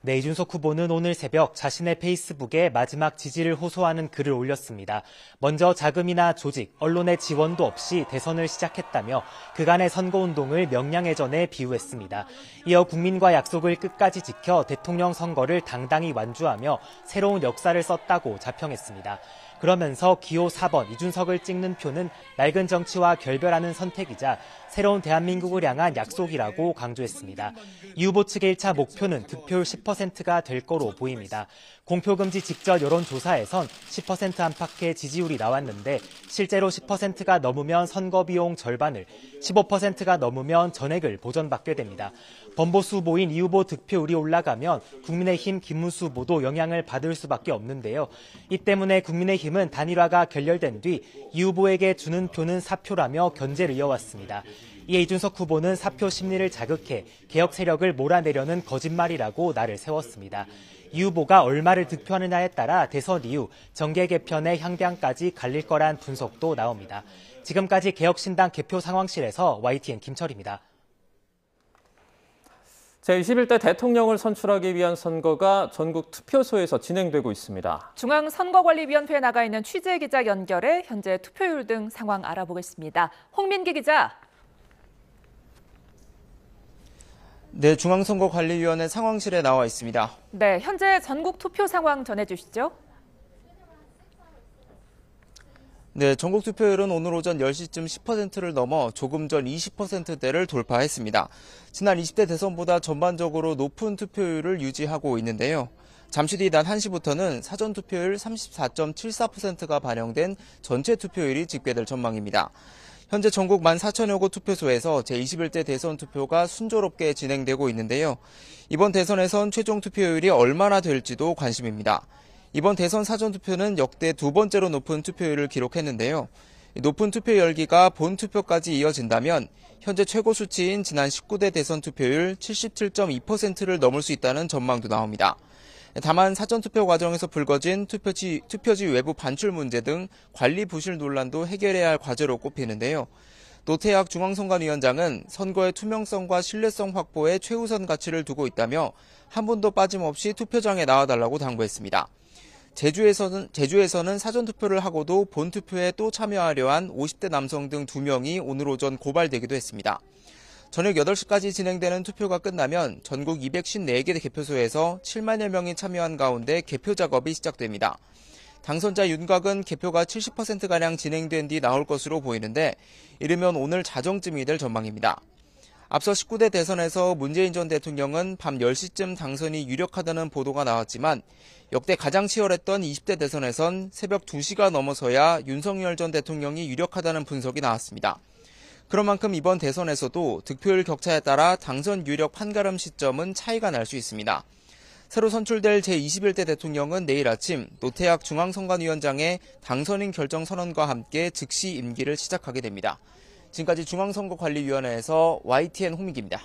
네, 이준석 후보는 오늘 새벽 자신의 페이스북에 마지막 지지를 호소하는 글을 올렸습니다. 먼저 자금이나 조직, 언론의 지원도 없이 대선을 시작했다며 그간의 선거운동을 명량해전에 비유했습니다. 이어 국민과 약속을 끝까지 지켜 대통령 선거를 당당히 완주하며 새로운 역사를 썼다고 자평했습니다. 그러면서 기호 4번 이준석을 찍는 표는 낡은 정치와 결별하는 선택이자 새로운 대한민국을 향한 약속이라고 강조했습니다. 이 후보 측의 1차 목표는 득표율 10%가 될 거로 보입니다. 공표금지 직전 여론조사에선 10% 안팎의 지지율이 나왔는데 실제로 10%가 넘으면 선거비용 절반을, 15%가 넘으면 전액을 보전받게 됩니다. 범보수 후보인 이 후보 득표율이 올라가면 국민의힘 김문수 후보도 영향을 받을 수밖에 없는데요. 이 때문에 국민의힘은 단일화가 결렬된 뒤 이 후보에게 주는 표는 사표라며 견제를 이어왔습니다. 이에 이준석 후보는 사표 심리를 자극해 개혁 세력을 몰아내려는 거짓말이라고 날을 세웠습니다. 이 후보가 얼마를 득표하느냐에 따라 대선 이후 정계 개편의 향방까지 갈릴 거란 분석도 나옵니다. 지금까지 개혁신당 개표 상황실에서 YTN 김철입니다. 제21대 대통령을 선출하기 위한 선거가 전국 투표소에서 진행되고 있습니다. 중앙선거관리위원회에 나가 있는 취재기자 연결해 현재 투표율 등 상황 알아보겠습니다. 홍민기 기자. 네, 중앙선거관리위원회 상황실에 나와 있습니다. 네, 현재 전국 투표 상황 전해주시죠. 네, 전국 투표율은 오늘 오전 10시쯤 10%를 넘어 조금 전 20%대를 돌파했습니다. 지난 20대 대선보다 전반적으로 높은 투표율을 유지하고 있는데요. 잠시 뒤 낮 1시부터는 사전투표율 34.74%가 반영된 전체 투표율이 집계될 전망입니다. 현재 전국 14,000여 곳 투표소에서 제21대 대선 투표가 순조롭게 진행되고 있는데요. 이번 대선에선 최종 투표율이 얼마나 될지도 관심입니다. 이번 대선 사전투표는 역대 두 번째로 높은 투표율을 기록했는데요. 높은 투표 열기가 본투표까지 이어진다면 현재 최고 수치인 지난 19대 대선 투표율 77.2%를 넘을 수 있다는 전망도 나옵니다. 다만 사전투표 과정에서 불거진 투표지 외부 반출 문제 등 관리 부실 논란도 해결해야 할 과제로 꼽히는데요. 노태학 중앙선관위원장은 선거의 투명성과 신뢰성 확보에 최우선 가치를 두고 있다며 한 분도 빠짐없이 투표장에 나와달라고 당부했습니다. 제주에서는 사전투표를 하고도 본투표에 또 참여하려 한 50대 남성 등 2명이 오늘 오전 고발되기도 했습니다. 저녁 8시까지 진행되는 투표가 끝나면 전국 254개 개표소에서 7만여 명이 참여한 가운데 개표 작업이 시작됩니다. 당선자 윤곽은 개표가 70%가량 진행된 뒤 나올 것으로 보이는데 이르면 오늘 자정쯤이 될 전망입니다. 앞서 19대 대선에서 문재인 전 대통령은 밤 10시쯤 당선이 유력하다는 보도가 나왔지만 역대 가장 치열했던 20대 대선에선 새벽 2시가 넘어서야 윤석열 전 대통령이 유력하다는 분석이 나왔습니다. 그런 만큼 이번 대선에서도 득표율 격차에 따라 당선 유력 판가름 시점은 차이가 날 수 있습니다. 새로 선출될 제21대 대통령은 내일 아침 노태학 중앙선관위원장의 당선인 결정 선언과 함께 즉시 임기를 시작하게 됩니다. 지금까지 중앙선거관리위원회에서 YTN 홍민기입니다.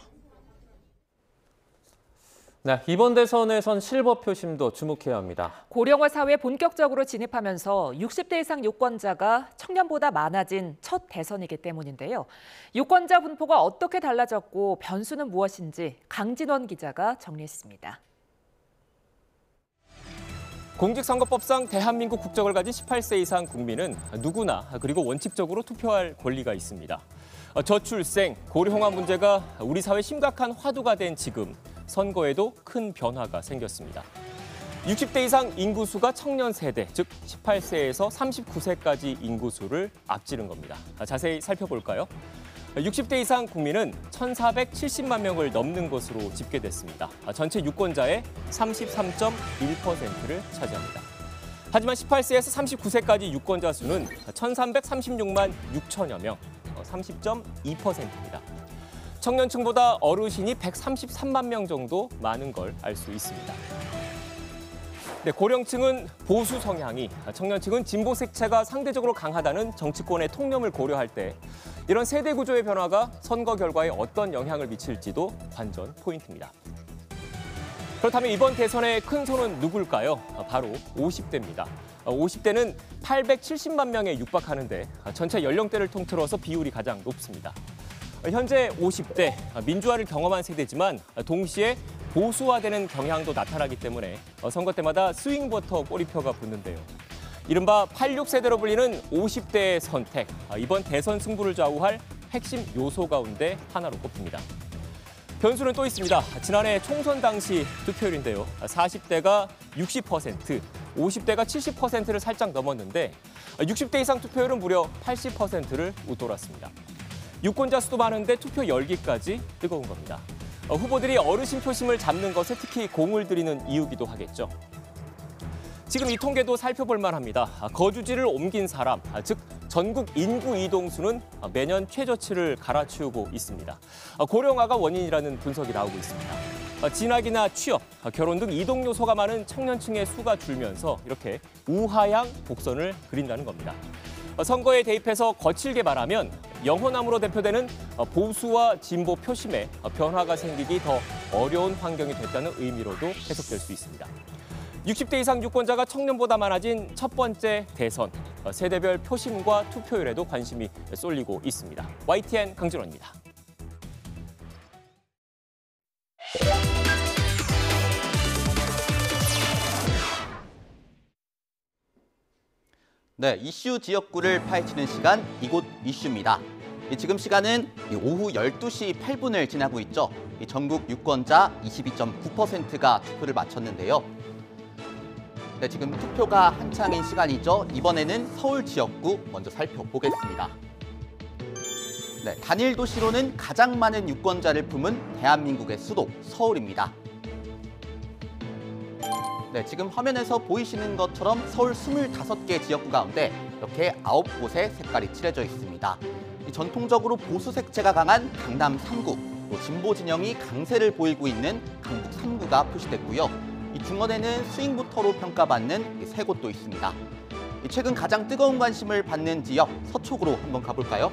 네, 이번 대선에선 실버 표심도 주목해야 합니다. 고령화 사회에 본격적으로 진입하면서 60대 이상 유권자가 청년보다 많아진 첫 대선이기 때문인데요. 유권자 분포가 어떻게 달라졌고 변수는 무엇인지 강진원 기자가 정리했습니다. 공직선거법상 대한민국 국적을 가진 18세 이상 국민은 누구나 그리고 원칙적으로 투표할 권리가 있습니다. 저출생, 고령화 문제가 우리 사회 심각한 화두가 된 지금 선거에도 큰 변화가 생겼습니다. 60대 이상 인구수가 청년 세대, 즉 18세에서 39세까지 인구수를 앞지른 겁니다. 자세히 살펴볼까요? 60대 이상 국민은 1,470만 명을 넘는 것으로 집계됐습니다. 전체 유권자의 33.1%를 차지합니다. 하지만 18세에서 39세까지 유권자 수는 1,336만 6천여 명, 30.2%입니다. 청년층보다 어르신이 133만 명 정도 많은 걸 알 수 있습니다. 네, 고령층은 보수 성향이, 청년층은 진보 색채가 상대적으로 강하다는 정치권의 통념을 고려할 때 이런 세대 구조의 변화가 선거 결과에 어떤 영향을 미칠지도 관전 포인트입니다. 그렇다면 이번 대선의 큰 손은 누굴까요? 바로 50대입니다. 50대는 870만 명에 육박하는데 전체 연령대를 통틀어서 비율이 가장 높습니다. 현재 50대, 민주화를 경험한 세대지만 동시에 보수화되는 경향도 나타나기 때문에 선거 때마다 스윙보터 꼬리표가 붙는데요. 이른바 86세대로 불리는 50대의 선택, 이번 대선 승부를 좌우할 핵심 요소 가운데 하나로 꼽힙니다. 변수는 또 있습니다. 지난해 총선 당시 투표율인데요. 40대가 60%, 50대가 70%를 살짝 넘었는데 60대 이상 투표율은 무려 80%를 웃돌았습니다. 유권자 수도 많은데 투표 열기까지 뜨거운 겁니다. 후보들이 어르신 표심을 잡는 것에 특히 공을 들이는 이유기도 하겠죠. 지금 이 통계도 살펴볼 만합니다. 거주지를 옮긴 사람, 즉 전국 인구 이동수는 매년 최저치를 갈아치우고 있습니다. 고령화가 원인이라는 분석이 나오고 있습니다. 진학이나 취업, 결혼 등 이동 요소가 많은 청년층의 수가 줄면서 이렇게 우하향 곡선을 그린다는 겁니다. 선거에 대입해서 거칠게 말하면 영호남으로 대표되는 보수와 진보 표심에 변화가 생기기 더 어려운 환경이 됐다는 의미로도 해석될 수 있습니다. 60대 이상 유권자가 청년보다 많아진 첫 번째 대선, 세대별 표심과 투표율에도 관심이 쏠리고 있습니다. YTN 강진원입니다. 네, 이슈 지역구를 파헤치는 시간, 이곳 이슈입니다. 지금 시간은 오후 12시 8분을 지나고 있죠. 전국 유권자 22.9%가 투표를 마쳤는데요. 네, 지금 투표가 한창인 시간이죠. 이번에는 서울 지역구 먼저 살펴보겠습니다. 네, 단일 도시로는 가장 많은 유권자를 품은 대한민국의 수도 서울입니다. 네, 지금 화면에서 보이시는 것처럼 서울 25개 지역구 가운데 이렇게 9곳에 색깔이 칠해져 있습니다. 전통적으로 보수 색채가 강한 강남 3구, 또 진보 진영이 강세를 보이고 있는 강북 3구가 표시됐고요. 중원에는 스윙부터로 평가받는 3곳도 있습니다. 최근 가장 뜨거운 관심을 받는 지역 서초구로 한번 가볼까요?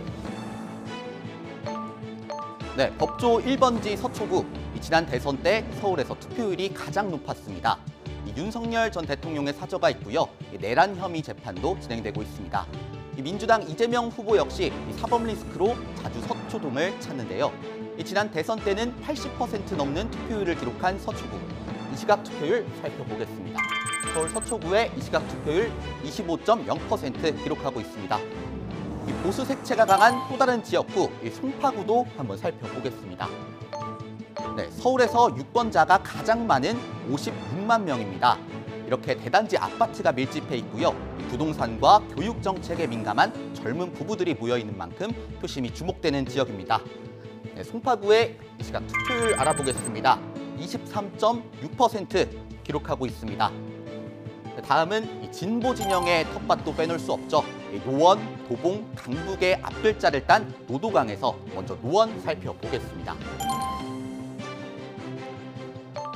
네, 법조 1번지 서초구. 지난 대선 때 서울에서 투표율이 가장 높았습니다. 윤석열 전 대통령의 사저가 있고요. 내란 혐의 재판도 진행되고 있습니다. 민주당 이재명 후보 역시 사법 리스크로 자주 서초동을 찾는데요. 지난 대선 때는 80% 넘는 투표율을 기록한 서초구. 이 시각 투표율 살펴보겠습니다. 서울 서초구의 이 시각 투표율 25.0% 기록하고 있습니다. 보수 색채가 강한 또 다른 지역구 송파구도 한번 살펴보겠습니다. 네, 서울에서 유권자가 가장 많은 56만 명입니다. 이렇게 대단지 아파트가 밀집해 있고요. 부동산과 교육 정책에 민감한 젊은 부부들이 모여 있는 만큼 표심이 주목되는 지역입니다. 네, 송파구의 이 시각 투표율 알아보겠습니다. 23.6% 기록하고 있습니다. 다음은 이 진보 진영의 텃밭도 빼놓을 수 없죠. 노원, 도봉, 강북의 앞글자를 딴 노도강에서 먼저 노원 살펴보겠습니다.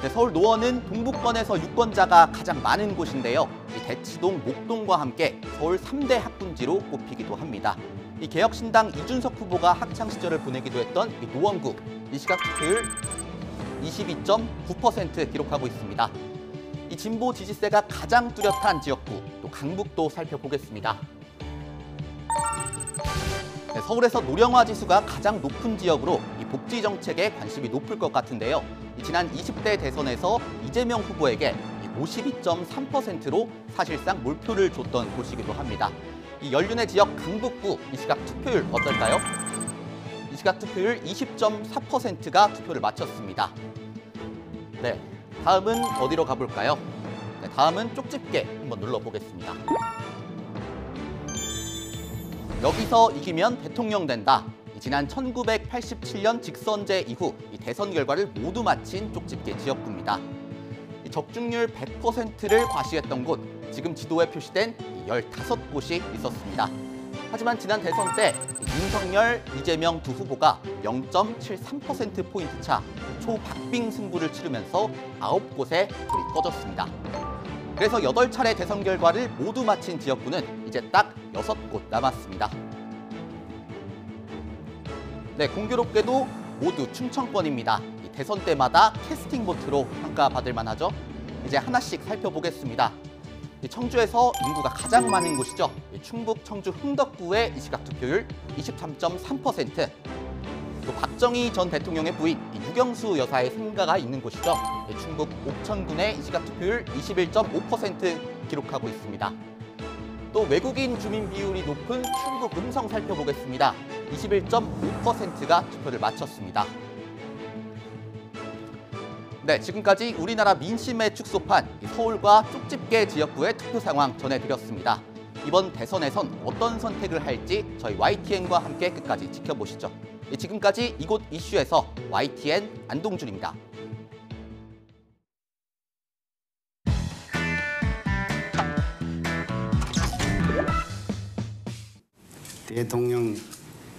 네, 서울 노원은 동북권에서 유권자가 가장 많은 곳인데요. 대치동, 목동과 함께 서울 3대 학군지로 꼽히기도 합니다. 이 개혁신당 이준석 후보가 학창 시절을 보내기도 했던 이 노원구, 이 시각 투표율 22.9% 기록하고 있습니다. 이 진보 지지세가 가장 뚜렷한 지역구, 또 강북도 살펴보겠습니다. 네, 서울에서 노령화 지수가 가장 높은 지역으로 이 복지 정책에 관심이 높을 것 같은데요. 지난 20대 대선에서 이재명 후보에게 이 52.3%로 사실상 몰표를 줬던 곳이기도 합니다. 이 연륜의 지역 강북구 이 시각 투표율 어떨까요? 이 시각 투표율 20.4%가 투표를 마쳤습니다. 네, 다음은 어디로 가볼까요? 네, 다음은 쪽집게 한번 눌러보겠습니다. 여기서 이기면 대통령 된다. 지난 1987년 직선제 이후 이 대선 결과를 모두 마친 쪽집게 지역구입니다. 적중률 100%를 과시했던 곳, 지금 지도에 표시된 15곳이 있었습니다. 하지만 지난 대선 때 윤석열, 이재명 두 후보가 0.73%포인트 차 초박빙 승부를 치르면서 9곳에 불이 꺼졌습니다. 그래서 8차례 대선 결과를 모두 마친 지역구는 이제 딱 6곳 남았습니다. 네, 공교롭게도 모두 충청권입니다. 대선 때마다 캐스팅 보트로 평가받을 만하죠. 이제 하나씩 살펴보겠습니다. 청주에서 인구가 가장 많은 곳이죠. 충북 청주 흥덕구의 이 시각 투표율 23.3%. 또 박정희 전 대통령의 부인 유경수 여사의 생가가 있는 곳이죠. 충북 옥천군의 이 시각 투표율 21.5% 기록하고 있습니다. 또 외국인 주민 비율이 높은 충북 음성 살펴보겠습니다. 21.5%가 투표를 마쳤습니다. 네, 지금까지 우리나라 민심의 축소판 서울과 쪽집게 지역구의 투표 상황 전해드렸습니다. 이번 대선에선 어떤 선택을 할지 저희 YTN과 함께 끝까지 지켜보시죠. 지금까지 이곳 이슈에서 YTN 안동준입니다. 대통령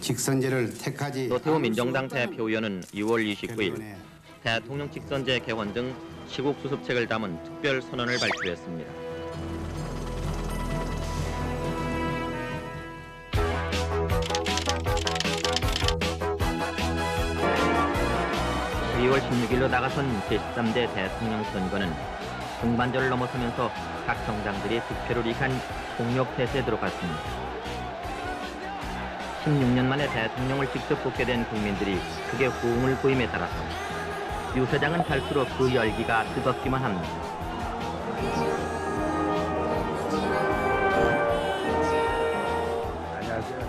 직선제를 택하지 노태우 민정당 대표위원은 6월 29일 대통령 직선제 개헌 등 시국 수습책을 담은 특별 선언을 발표했습니다. (2월 16일로) 나가선 제13대 대통령 선거는 중반절을 넘어서면서 각 정당들이 득표를 이익한 총력 태세에 들어갔습니다. 16년 만에 대통령을 직접 뽑게 된 국민들이 크게 호응을 보임에 따라서 유세장은 갈수록 그 열기가 뜨겁기만 합니다. 안녕하세요.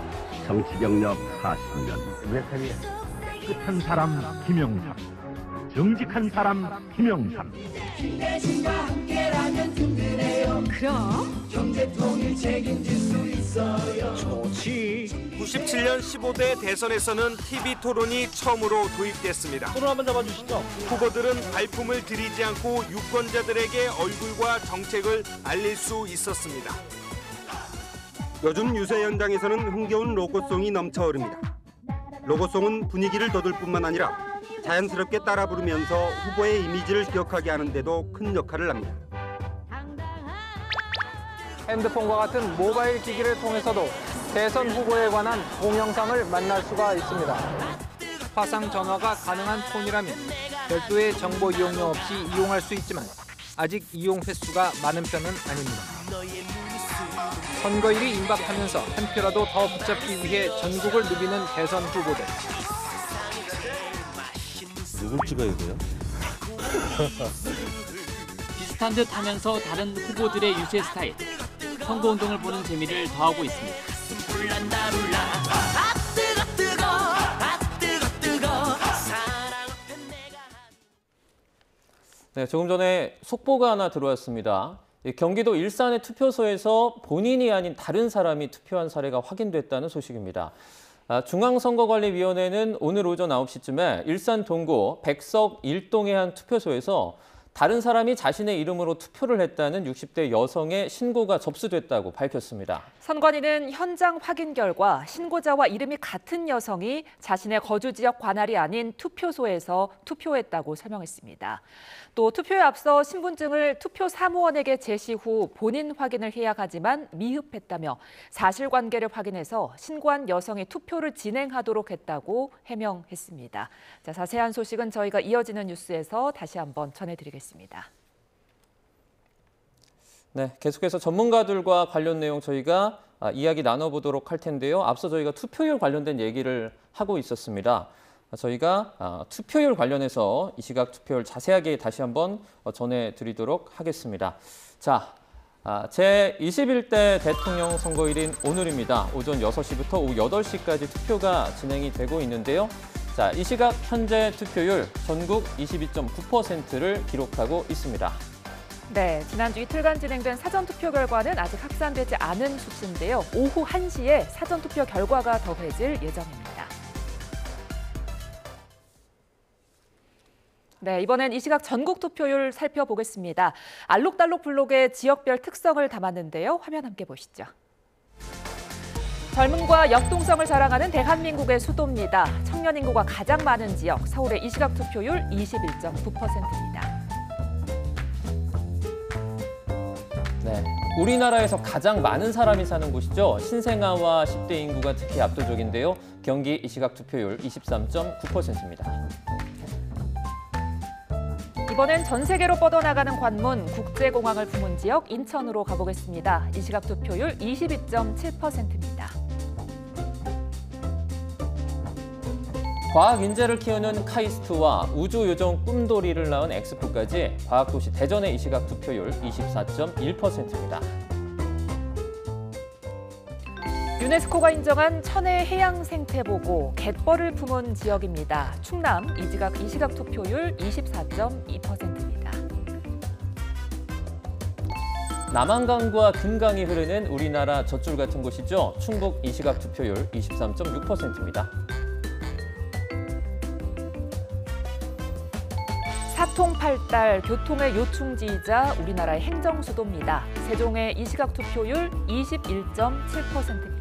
정치 경력 40년. 깨끗한 사람 김영삼. 정직한 사람 김영삼. 그럼 경제 통일 책임질 수 있어요. 좋지. 97년 15대 대선에서는 TV 토론이 처음으로 도입됐습니다. 토론 한번 잡아주시죠. 후보들은 발품을 들이지 않고 유권자들에게 얼굴과 정책을 알릴 수 있었습니다. 요즘 유세 현장에서는 흥겨운 로고송이 넘쳐 흐릅니다. 로고송은 분위기를 돋울 뿐만 아니라 자연스럽게 따라 부르면서 후보의 이미지를 기억하게 하는 데도 큰 역할을 합니다. 핸드폰과 같은 모바일 기기를 통해서도 대선 후보에 관한 동영상을 만날 수가 있습니다. 화상 전화가 가능한 폰이라면 별도의 정보 이용료 없이 이용할 수 있지만 아직 이용 횟수가 많은 편은 아닙니다. 선거일이 임박하면서 한 표라도 더 붙잡기 위해 전국을 누비는 대선 후보들. 누굴 찍어야 돼요? 비슷한 듯 하면서 다른 후보들의 유세 스타일. 선거운동을 보는 재미를 더하고 있습니다. 네, 조금 전에 속보가 하나 들어왔습니다. 경기도 일산의 투표소에서 본인이 아닌 다른 사람이 투표한 사례가 확인됐다는 소식입니다. 중앙선거관리위원회는 오늘 오전 9시쯤에 일산 동구 백석 1동의 한 투표소에서 다른 사람이 자신의 이름으로 투표를 했다는 60대 여성의 신고가 접수됐다고 밝혔습니다. 선관위는 현장 확인 결과 신고자와 이름이 같은 여성이 자신의 거주 지역 관할이 아닌 투표소에서 투표했다고 설명했습니다. 또 투표에 앞서 신분증을 투표 사무원에게 제시 후 본인 확인을 해야 하지만 미흡했다며 사실관계를 확인해서 신고한 여성이 투표를 진행하도록 했다고 해명했습니다. 자, 자세한 소식은 저희가 이어지는 뉴스에서 다시 한번 전해드리겠습니다. 네, 계속해서 전문가들과 관련 내용 저희가 이야기 나눠보도록 할 텐데요. 앞서 저희가 투표율 관련된 얘기를 하고 있었습니다. 저희가 투표율 관련해서 이 시각 투표율 자세하게 다시 한번 전해드리도록 하겠습니다. 자, 제21대 대통령 선거일인 오늘입니다. 오전 6시부터 오후 8시까지 투표가 진행이 되고 있는데요. 자, 이 시각 현재 투표율 전국 22.9%를 기록하고 있습니다. 네, 지난주 이틀간 진행된 사전투표 결과는 아직 확산되지 않은 수치인데요. 오후 1시에 사전투표 결과가 더해질 예정입니다. 네, 이번엔 이 시각 전국 투표율 살펴보겠습니다. 알록달록 블록의 지역별 특성을 담았는데요. 화면 함께 보시죠. 젊음과 역동성을 자랑하는 대한민국의 수도입니다. 청년 인구가 가장 많은 지역, 서울의 이 시각 투표율 21.9%입니다. 네, 우리나라에서 가장 많은 사람이 사는 곳이죠. 신생아와 10대 인구가 특히 압도적인데요. 경기 이 시각 투표율 23.9%입니다. 이번엔 전 세계로 뻗어나가는 관문, 국제공항을 품은 지역 인천으로 가보겠습니다. 이 시각 투표율 22.7%입니다. 과학 인재를 키우는 카이스트와 우주요정 꿈돌이를 낳은 엑스포까지 과학도시 대전의 이 시각 투표율 24.1%입니다. 유네스코가 인정한 천혜 해양 생태보고 갯벌을 품은 지역입니다. 충남 이 시각 투표율 24.2%입니다. 남한강과 금강이 흐르는 우리나라 젖줄 같은 곳이죠. 충북 이 시각 투표율 23.6%입니다. 사통팔달 교통의 요충지이자 우리나라의 행정수도입니다. 세종의 이 시각 투표율 21.7%입니다.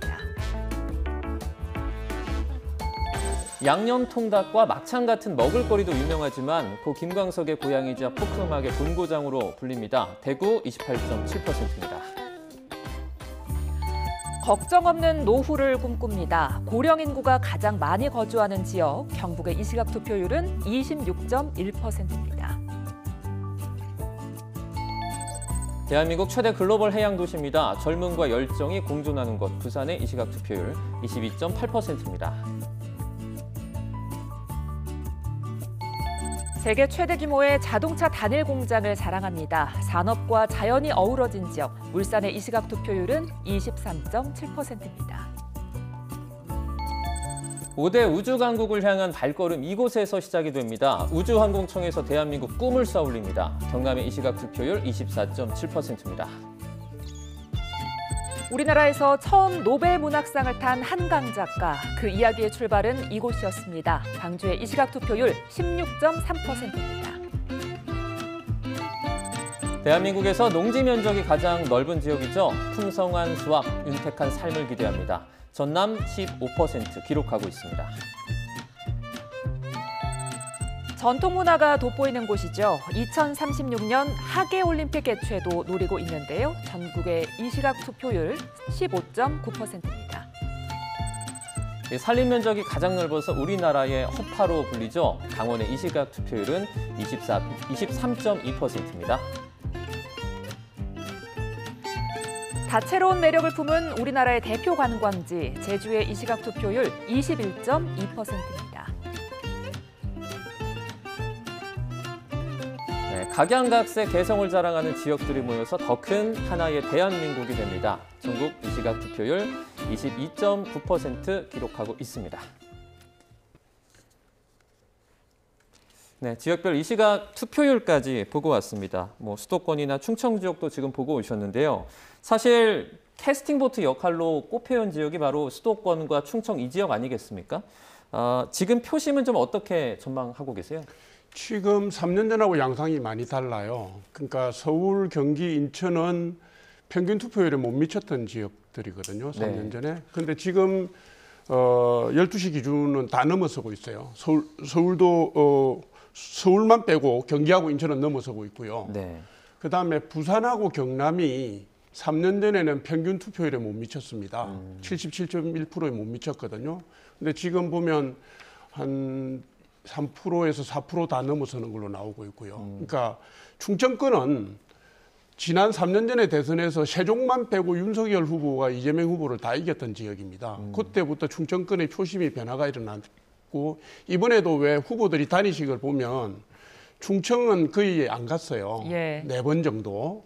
양념통닭과 막창 같은 먹을거리도 유명하지만 고 김광석의 고향이자 포크음악의 본고장으로 불립니다. 대구 28.7%입니다. 걱정 없는 노후를 꿈꿉니다. 고령 인구가 가장 많이 거주하는 지역, 경북의 이 시각 투표율은 26.1%입니다. 대한민국 최대 글로벌 해양 도시입니다. 젊음과 열정이 공존하는 곳, 부산의 이 시각 투표율 22.8%입니다. 세계 최대 규모의 자동차 단일 공장을 자랑합니다. 산업과 자연이 어우러진 지역, 울산의 이 시각 투표율은 23.7%입니다. 5대 우주강국을 향한 발걸음 이곳에서 시작이 됩니다. 우주항공청에서 대한민국 꿈을 쏘아올립니다. 경남의 이 시각 투표율 24.7%입니다. 우리나라에서 처음 노벨 문학상을 탄 한강 작가, 그 이야기의 출발은 이곳이었습니다. 광주의 이 시각 투표율 16.3%입니다. 대한민국에서 농지 면적이 가장 넓은 지역이죠. 풍성한 수확, 윤택한 삶을 기대합니다. 전남 15% 기록하고 있습니다. 전통 문화가 돋보이는 곳이죠. 2036년 하계올림픽 개최도 노리고 있는데요. 전국의 이 시각 투표율 15.9%입니다. 산림 면적이 가장 넓어서 우리나라의 허파로 불리죠. 강원의 이 시각 투표율은 23.2%입니다. 다채로운 매력을 품은 우리나라의 대표 관광지, 제주의 이 시각 투표율 21.2%입니다. 각양각색 개성을 자랑하는 지역들이 모여서 더 큰 하나의 대한민국이 됩니다. 전국 이 시각 투표율 22.9% 기록하고 있습니다. 네, 지역별 이 시각 투표율까지 보고 왔습니다. 수도권이나 충청 지역도 지금 보고 오셨는데요. 사실 캐스팅 보트 역할로 꼽혀온 지역이 바로 수도권과 충청 이 지역 아니겠습니까? 지금 표심은 좀 어떻게 전망하고 계세요? 지금 3년 전하고 양상이 많이 달라요. 그러니까 서울, 경기, 인천은 평균 투표율에 못 미쳤던 지역들이거든요. 3년 전에. 그런데 지금 12시 기준은 다 넘어서고 있어요. 서울도 서울만 빼고 경기하고 인천은 넘어서고 있고요. 그다음에 부산하고 경남이 3년 전에는 평균 투표율에 못 미쳤습니다. 77.1%에 못 미쳤거든요. 근데 지금 보면 한 3%에서 4% 다 넘어서는 걸로 나오고 있고요. 그러니까 충청권은 지난 3년 전에 대선에서 세종만 빼고 윤석열 후보가 이재명 후보를 다 이겼던 지역입니다. 그때부터 충청권의 표심이 변화가 일어났고 있고 이번에도 왜 후보들이 단위식을 보면 충청은 거의 안 갔어요. 예. 4번 정도.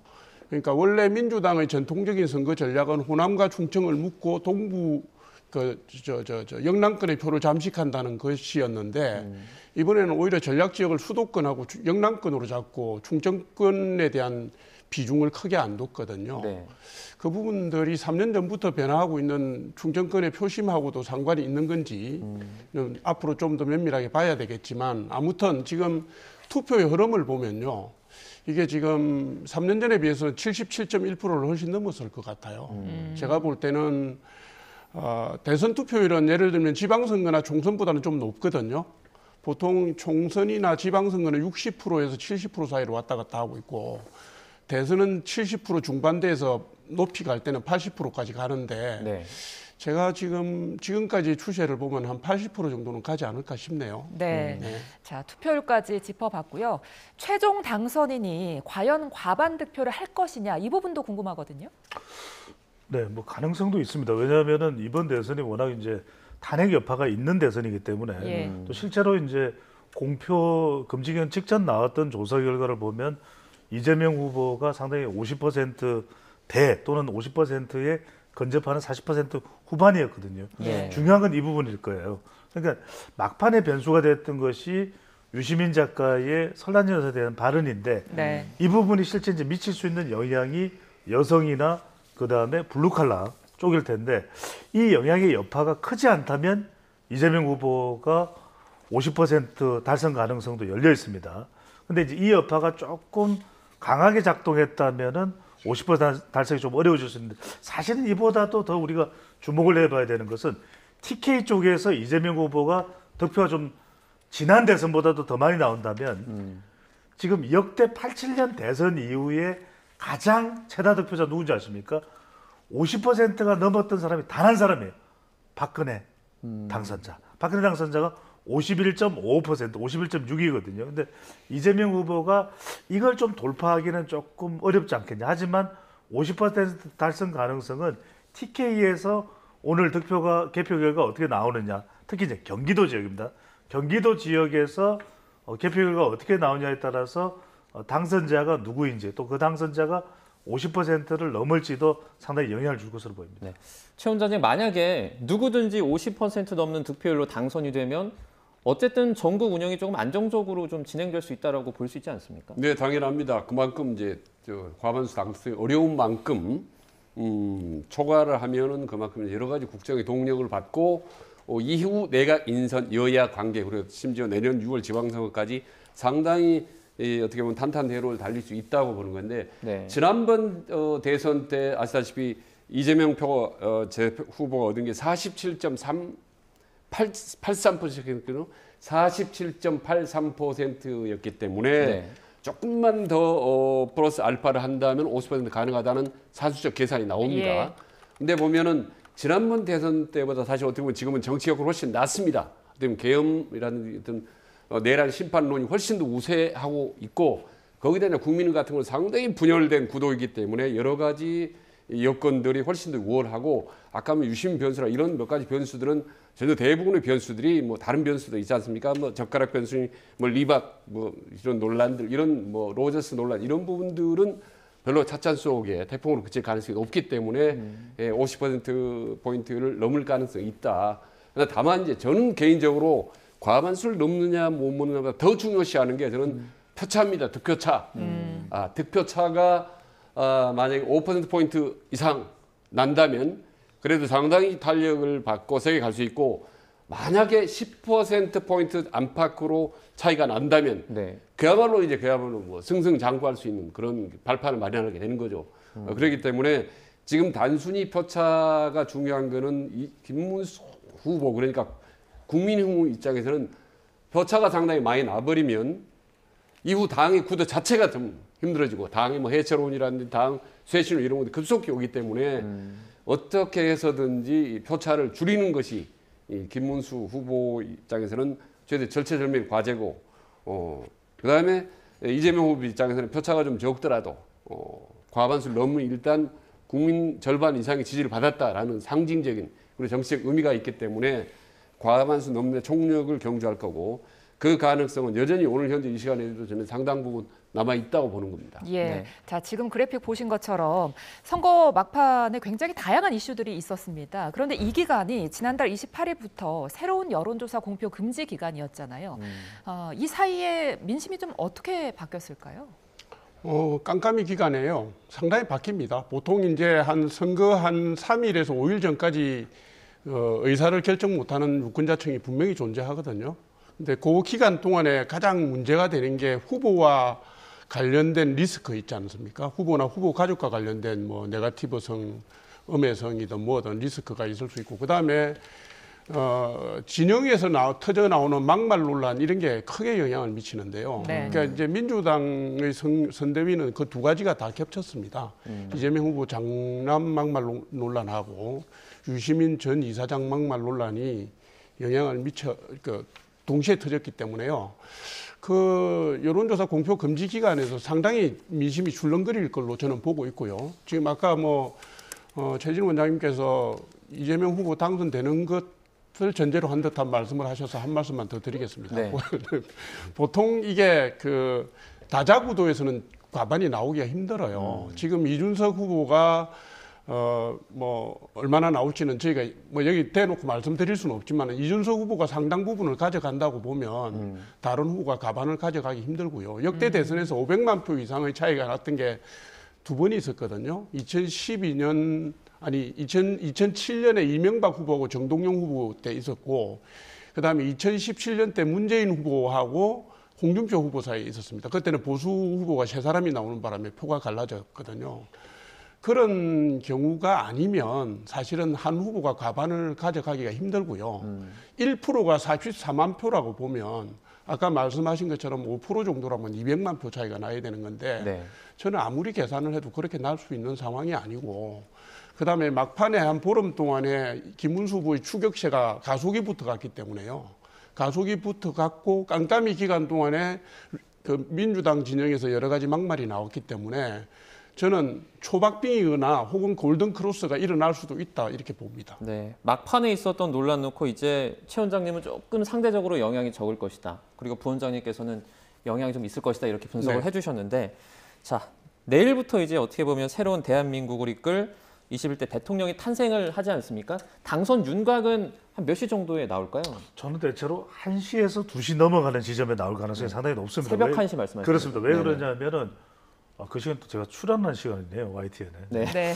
그러니까 원래 민주당의 전통적인 선거 전략은 호남과 충청을 묶고 동부 영남권의 표를 잠식한다는 것이었는데 이번에는 오히려 전략 지역을 수도권하고 영남권으로 잡고 충청권에 대한 비중을 크게 안 뒀거든요. 네. 그 부분들이 3년 전부터 변화하고 있는 충청권의 표심하고도 상관이 있는 건지 앞으로 좀 더 면밀하게 봐야 되겠지만 아무튼 지금 투표의 흐름을 보면요. 이게 지금 3년 전에 비해서는 77.1%를 훨씬 넘었을 것 같아요. 제가 볼 때는 대선 투표율은 예를 들면 지방선거나 총선보다는 좀 높거든요. 보통 총선이나 지방선거는 60%에서 70% 사이로 왔다 갔다 하고 있고 대선은 70% 중반대에서 높이 갈 때는 80%까지 가는데 네. 제가 지금까지 추세를 보면 한 80% 정도는 가지 않을까 싶네요. 네. 자, 투표율까지 짚어봤고요. 최종 당선인이 과연 과반 득표를 할 것이냐 이 부분도 궁금하거든요. 네, 뭐 가능성도 있습니다. 왜냐하면은 이번 대선이 워낙 이제 탄핵 여파가 있는 대선이기 때문에 또 실제로 이제 공표 금지기간 직전 나왔던 조사 결과를 보면 이재명 후보가 상당히 50%대 또는 50%에 근접하는 40% 후반이었거든요. 중요한 건 이 부분일 거예요. 그러니까 막판에 변수가 됐던 것이 유시민 작가의 설날 연설에 대한 발언인데 이 부분이 실제 이제 미칠 수 있는 영향이 여성이나 그다음에 블루칼라 쪽일 텐데 이 영향의 여파가 크지 않다면 이재명 후보가 50% 달성 가능성도 열려 있습니다. 근데 이제 이 여파가 조금 강하게 작동했다면은 50% 달성이 좀 어려워질 수 있는데 사실은 이보다도 더 우리가 주목을 해봐야 되는 것은 TK 쪽에서 이재명 후보가 득표가 좀 지난 대선보다도 더 많이 나온다면 지금 역대 87년 대선 이후에 가장 최다 득표자 누군지 아십니까? 50%가 넘었던 사람이 단 한 사람이에요. 박근혜 당선자. 박근혜 당선자가 51.5%, 51.6이거든요. 근데 이재명 후보가 이걸 좀 돌파하기는 조금 어렵지 않겠냐. 하지만 50% 달성 가능성은 TK에서 오늘 개표 결과 어떻게 나오느냐. 특히 이제 경기도 지역입니다. 경기도 지역에서 개표 결과가 어떻게 나오냐에 따라서 당선자가 누구인지 또 그 당선자가 50%를 넘을지도 상당히 영향을 줄 것으로 보입니다. 네. 최 원장님, 만약에 누구든지 50% 넘는 득표율로 당선이 되면 어쨌든 전국 운영이 조금 안정적으로 좀 진행될 수 있다라고 볼 수 있지 않습니까? 네, 당연합니다. 그만큼 이제 과반수 당선이 어려운 만큼 초과를 하면은 그만큼 여러 가지 국정의 동력을 받고 이후 내각 인선 여야 관계 그리고 심지어 내년 6월 지방선거까지 상당히 어떻게 보면 탄탄대로를 달릴 수 있다고 보는 건데 지난번 대선 때 아시다시피 이재명 제 후보가 얻은 게 47.83%였거든요. 47.83%였기 때문에 조금만 더 플러스 알파를 한다면 50% 가능하다는 산수적 계산이 나옵니다. 근데 보면은 지난번 대선 때보다 사실 어떻게 보면 지금은 정치력은 훨씬 낮습니다. 어떻게 보면 계엄이라는 어떤 내란 심판론이 훨씬 더 우세하고 있고 거기다 국민 같은 건 상당히 분열된 구도이기 때문에 여러 가지 여건들이 훨씬 더 우월하고 아까 유심 변수라 이런 몇 가지 변수들은 전혀 대부분의 변수들이 뭐 다른 변수도 있지 않습니까? 뭐 젓가락 변수, 뭐 리박, 뭐 이런 논란들, 이런 뭐 로저스 논란 이런 부분들은 별로 찻잔 속에 태풍으로 그칠 가능성이 높기 때문에 50% 포인트를 넘을 가능성이 있다. 다만 이제 저는 개인적으로 과반수를 넘느냐 못 넘느냐보다 더 중요시하는 게 저는 표차입니다. 득표차. 득표차가 만약에 5%포인트 이상 난다면 그래도 상당히 탄력을 받고 세게 갈 수 있고 만약에 10%포인트 안팎으로 차이가 난다면 그야말로 뭐 승승장구할 수 있는 그런 발판을 마련하게 되는 거죠. 그렇기 때문에 지금 단순히 표차가 중요한 거는 이 김문수 후보 그러니까 국민의힘 입장에서는 표차가 상당히 많이 나버리면 이후 당의 구도 자체가 좀 힘들어지고 당의 뭐 해체론이라든지 당 쇄신론 이런 것들이 급속히 오기 때문에 어떻게 해서든지 표차를 줄이는 것이 이 김문수 후보 입장에서는 최대 절체절명의 과제고 그다음에 이재명 후보 입장에서는 표차가 좀 적더라도 과반수를 넘으면 일단 국민 절반 이상의 지지를 받았다라는 상징적인 그리고 정치적 의미가 있기 때문에 과반수 넘는 총력을 경주할 거고 그 가능성은 여전히 오늘 현재 이 시간에도 저는 상당 부분 남아 있다고 보는 겁니다. 예. 네. 자, 지금 그래픽 보신 것처럼 선거 막판에 굉장히 다양한 이슈들이 있었습니다. 그런데 이 기간이 지난달 28일부터 새로운 여론조사 공표 금지 기간이었잖아요. 이 사이에 민심이 좀 어떻게 바뀌었을까요? 깜깜이 기간에요. 상당히 바뀝니다. 보통 이제 한 선거 한 3일에서 5일 전까지 의사를 결정 못하는 유권자층이 분명히 존재하거든요. 근데 그 기간 동안에 가장 문제가 되는 게 후보와 관련된 리스크 있지 않습니까? 후보나 후보 가족과 관련된 뭐 네거티브성, 음해성이든 뭐든 리스크가 있을 수 있고, 그 다음에 진영에서 터져 나오는 막말 논란 이런 게 크게 영향을 미치는데요. 네. 그러니까 이제 민주당의 선대위는 그 두 가지가 다 겹쳤습니다. 이재명 후보 장남 막말 논란하고 유시민 전 이사장 막말 논란이 영향을 동시에 터졌기 때문에요. 그 여론조사 공표 금지 기간에서 상당히 민심이 출렁거릴 걸로 저는 보고 있고요. 지금 아까 최진 원장님께서 이재명 후보 당선되는 것을 전제로 한 듯한 말씀을 하셔서 한 말씀만 더 드리겠습니다. 네. 보통 이게 그 다자구도에서는 과반이 나오기가 힘들어요. 지금 이준석 후보가 얼마나 나올지는 저희가 여기 대놓고 말씀드릴 수는 없지만 이준석 후보가 상당 부분을 가져간다고 보면 다른 후보가 과반을 가져가기 힘들고요. 역대 대선에서 500만 표 이상의 차이가 났던 게 두 번이 있었거든요. 2007년에 이명박 후보하고 정동영 후보 때 있었고, 그다음에 2017년 때 문재인 후보하고 홍준표 후보 사이에 있었습니다. 그때는 보수 후보가 세 사람이 나오는 바람에 표가 갈라졌거든요. 그런 경우가 아니면 사실은 한 후보가 과반을 가져가기가 힘들고요. 1%가 44만 표라고 보면 아까 말씀하신 것처럼 5% 정도라면 200만 표 차이가 나야 되는 건데 네. 저는 아무리 계산을 해도 그렇게 날 수 있는 상황이 아니고, 그다음에 막판에 한 보름 동안에 김문수 후보의 추격세가 가속이 붙어갔기 때문에요. 가속이 붙어갔고 깜깜이 기간 동안에 그 민주당 진영에서 여러 가지 막말이 나왔기 때문에 저는 초박빙이거나 혹은 골든 크로스가 일어날 수도 있다 이렇게 봅니다. 네, 막판에 있었던 논란 놓고 이제 최 원장님은 조금 상대적으로 영향이 적을 것이다. 그리고 부 원장님께서는 영향이 좀 있을 것이다 이렇게 분석을 해주셨는데, 자 내일부터 이제 어떻게 보면 새로운 대한민국을 이끌 21대 대통령이 탄생을 하지 않습니까? 당선 윤곽은 한 몇 시 정도에 나올까요? 저는 대체로 1시에서 2시 넘어가는 지점에 나올 가능성이 상당히 높습니다. 새벽 1시 말씀하시죠? 그렇습니다. 왜 그러냐면은 그 시간 또 제가 출연한 시간이네요, YTN에. 네. 네.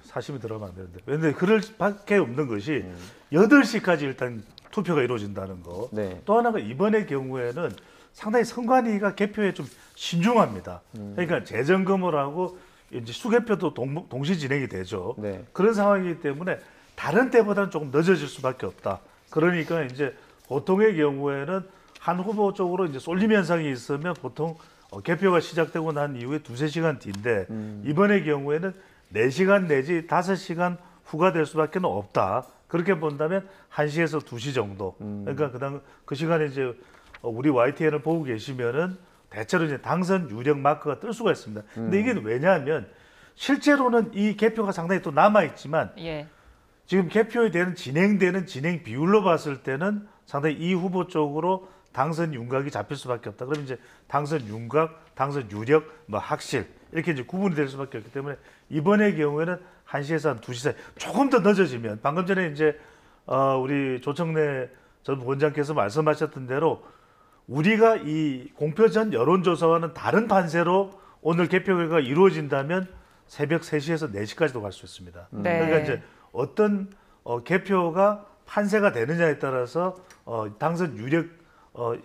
사심이 들어가면 안 되는데. 근데 그럴 밖에 없는 것이 8시까지 일단 투표가 이루어진다는 거. 네. 또 하나가 이번의 경우에는 상당히 선관위가 개표에 좀 신중합니다. 그러니까 재점검을 하고 이제 수개표도 동시 진행이 되죠. 네. 그런 상황이기 때문에 다른 때보다는 조금 늦어질 수밖에 없다. 그러니까 이제 보통의 경우에는 한 후보 쪽으로 이제 쏠림 현상이 있으면 보통 개표가 시작되고 난 이후에 2-3시간 뒤인데 이번의 경우에는 4시간 내지 5시간 후가 될 수밖에 없다. 그렇게 본다면 1시에서 2시 정도. 그러니까 그 시간에 이제 우리 YTN을 보고 계시면은 대체로 이제 당선 유력 마크가 뜰 수가 있습니다. 근데 이게 왜냐하면 실제로는 이 개표가 상당히 또 남아 있지만 지금 개표에 대한 진행되는 진행 비율로 봤을 때는 상당히 이 후보 쪽으로 당선 윤곽이 잡힐 수밖에 없다. 그러면 이제 당선 윤곽, 당선 유력, 학실 이렇게 이제 구분이 될 수밖에 없기 때문에 이번의 경우에는 1시에서 한 2시 사이 조금 더 늦어지면 방금 전에 이제 우리 조청래 전 원장께서 말씀하셨던 대로 우리가 이 공표 전 여론조사와는 다른 판세로 오늘 개표 결과가 이루어진다면 새벽 3시에서 4시까지도 갈 수 있습니다. 네. 그러니까 이제 어떤 개표가 판세가 되느냐에 따라서 당선 유력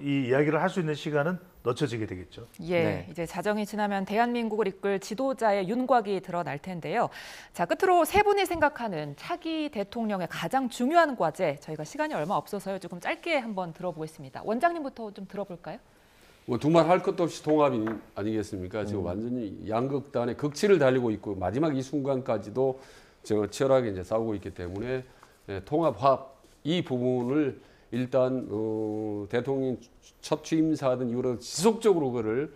이 이야기를 할 수 있는 시간은 늦춰지게 되겠죠. 예, 네. 이제 자정이 지나면 대한민국을 이끌 지도자의 윤곽이 드러날 텐데요. 자, 끝으로 세 분이 생각하는 차기 대통령의 가장 중요한 과제, 저희가 시간이 얼마 없어서요. 조금 짧게 한번 들어보겠습니다. 원장님부터 좀 들어볼까요? 두말 할 것도 없이 통합 아니겠습니까? 지금 완전히 양극단의 극치를 달리고 있고 마지막 이 순간까지도 치열하게 이제 싸우고 있기 때문에 통합, 화합 이 부분을 일단 대통령 첫 취임사든 이후로 지속적으로 그를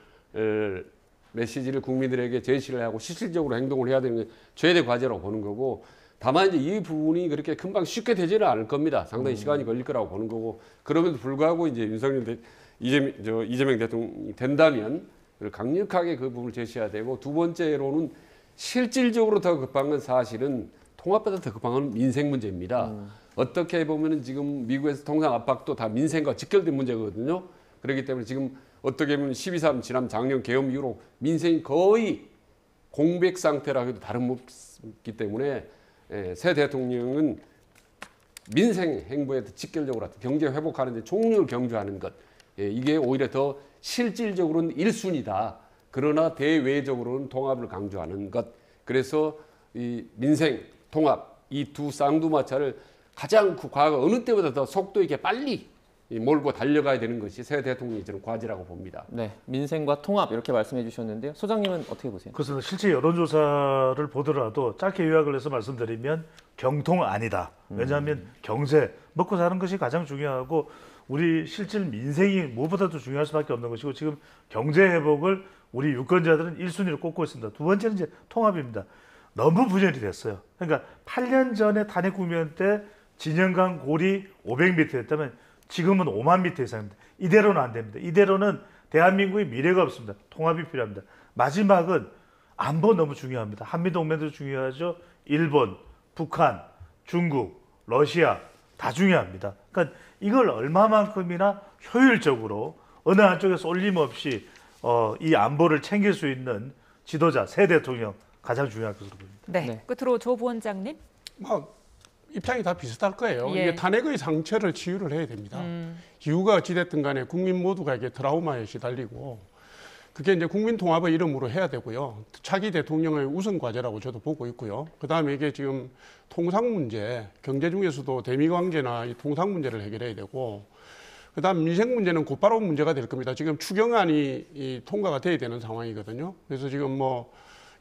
메시지를 국민들에게 제시를 하고 실질적으로 행동을 해야 되는 게 최대 과제라고 보는 거고, 다만 이제 이 부분이 그렇게 금방 쉽게 되지는 않을 겁니다. 상당히 시간이 걸릴 거라고 보는 거고 그럼에도 불구하고 이제 이재명 대통령이 된다면 강력하게 그 부분을 제시해야 되고 두 번째로는 실질적으로 더 급한 건 사실은 통합보다 더 급한 건 민생 문제입니다. 어떻게 보면은 지금 미국에서 통상 압박도 다 민생과 직결된 문제거든요. 그렇기 때문에 지금 어떻게 보면 12.3 지난 작년 계엄 이후로 민생이 거의 공백 상태라 해도 다름없기 때문에 새 대통령은 민생 행보에 직결적으로 경제 회복하는 데 총력을 경주하는 것 이게 오히려 더 실질적으로는 1순위다. 그러나 대외적으로는 통합을 강조하는 것. 그래서 이 민생, 통합 이 두 쌍두마차를 가장 과거 어느 때보다 더 속도 있게 빨리 몰고 달려가야 되는 것이 새 대통령의 저는 과제라고 봅니다. 네, 민생과 통합 이렇게 말씀해 주셨는데요. 소장님은 어떻게 보세요? 그래서 실제 여론조사를 보더라도 짧게 요약을 해서 말씀드리면 경통 아니다. 왜냐하면 경제, 먹고 사는 것이 가장 중요하고 우리 실질 민생이 무엇보다도 중요할 수밖에 없는 것이고 지금 경제 회복을 우리 유권자들은 1순위로 꼽고 있습니다. 두 번째는 이제 통합입니다. 너무 분열이 됐어요. 그러니까 8년 전에 탄핵 국면 때 진영 간 고리 500m였다면 지금은 5만 미터 이상입니다. 이대로는 안 됩니다. 이대로는 대한민국의 미래가 없습니다. 통합이 필요합니다. 마지막은 안보 너무 중요합니다. 한미동맹도 중요하죠. 일본, 북한, 중국, 러시아 다 중요합니다. 그러니까 이걸 얼마만큼이나 효율적으로 어느 한쪽에서 올림없이 이 안보를 챙길 수 있는 지도자, 새 대통령 가장 중요할 것으로 보입니다. 네. 끝으로 조 부원장님. 입장이 다 비슷할 거예요. 예. 이게 탄핵의 상처를 치유를 해야 됩니다. 이유가 어찌됐든 간에 국민 모두가 이게 트라우마에 시달리고 그게 이제 국민 통합의 이름으로 해야 되고요. 차기 대통령의 우선 과제라고 저도 보고 있고요. 그다음에 이게 지금 통상 문제, 경제 중에서도 대미 관계나 이 통상 문제를 해결해야 되고 그다음 민생 문제는 곧바로 문제가 될 겁니다. 지금 추경안이 통과가 돼야 되는 상황이거든요. 그래서 지금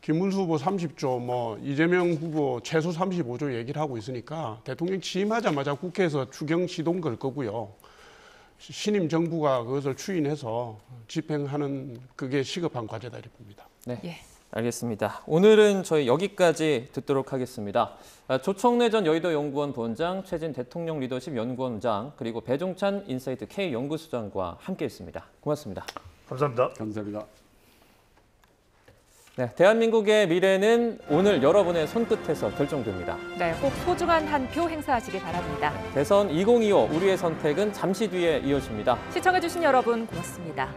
김문수 후보 30조, 이재명 후보 최소 35조 얘기를 하고 있으니까 대통령 취임하자마자 국회에서 추경 시동 걸 거고요. 신임 정부가 그것을 추인해서 집행하는 그게 시급한 과제다 이렇게 봅니다. 네, 알겠습니다. 오늘은 저희 여기까지 듣도록 하겠습니다. 조청래 전 여의도 연구원 부원장, 최진 대통령 리더십 연구원장, 그리고 배종찬 인사이트 K 연구소장과 함께했습니다. 고맙습니다. 감사합니다. 감사합니다. 네, 대한민국의 미래는 오늘 여러분의 손끝에서 결정됩니다. 네, 꼭 소중한 한 표 행사하시기 바랍니다. 대선 2025 우리의 선택은 잠시 뒤에 이어집니다. 시청해주신 여러분 고맙습니다.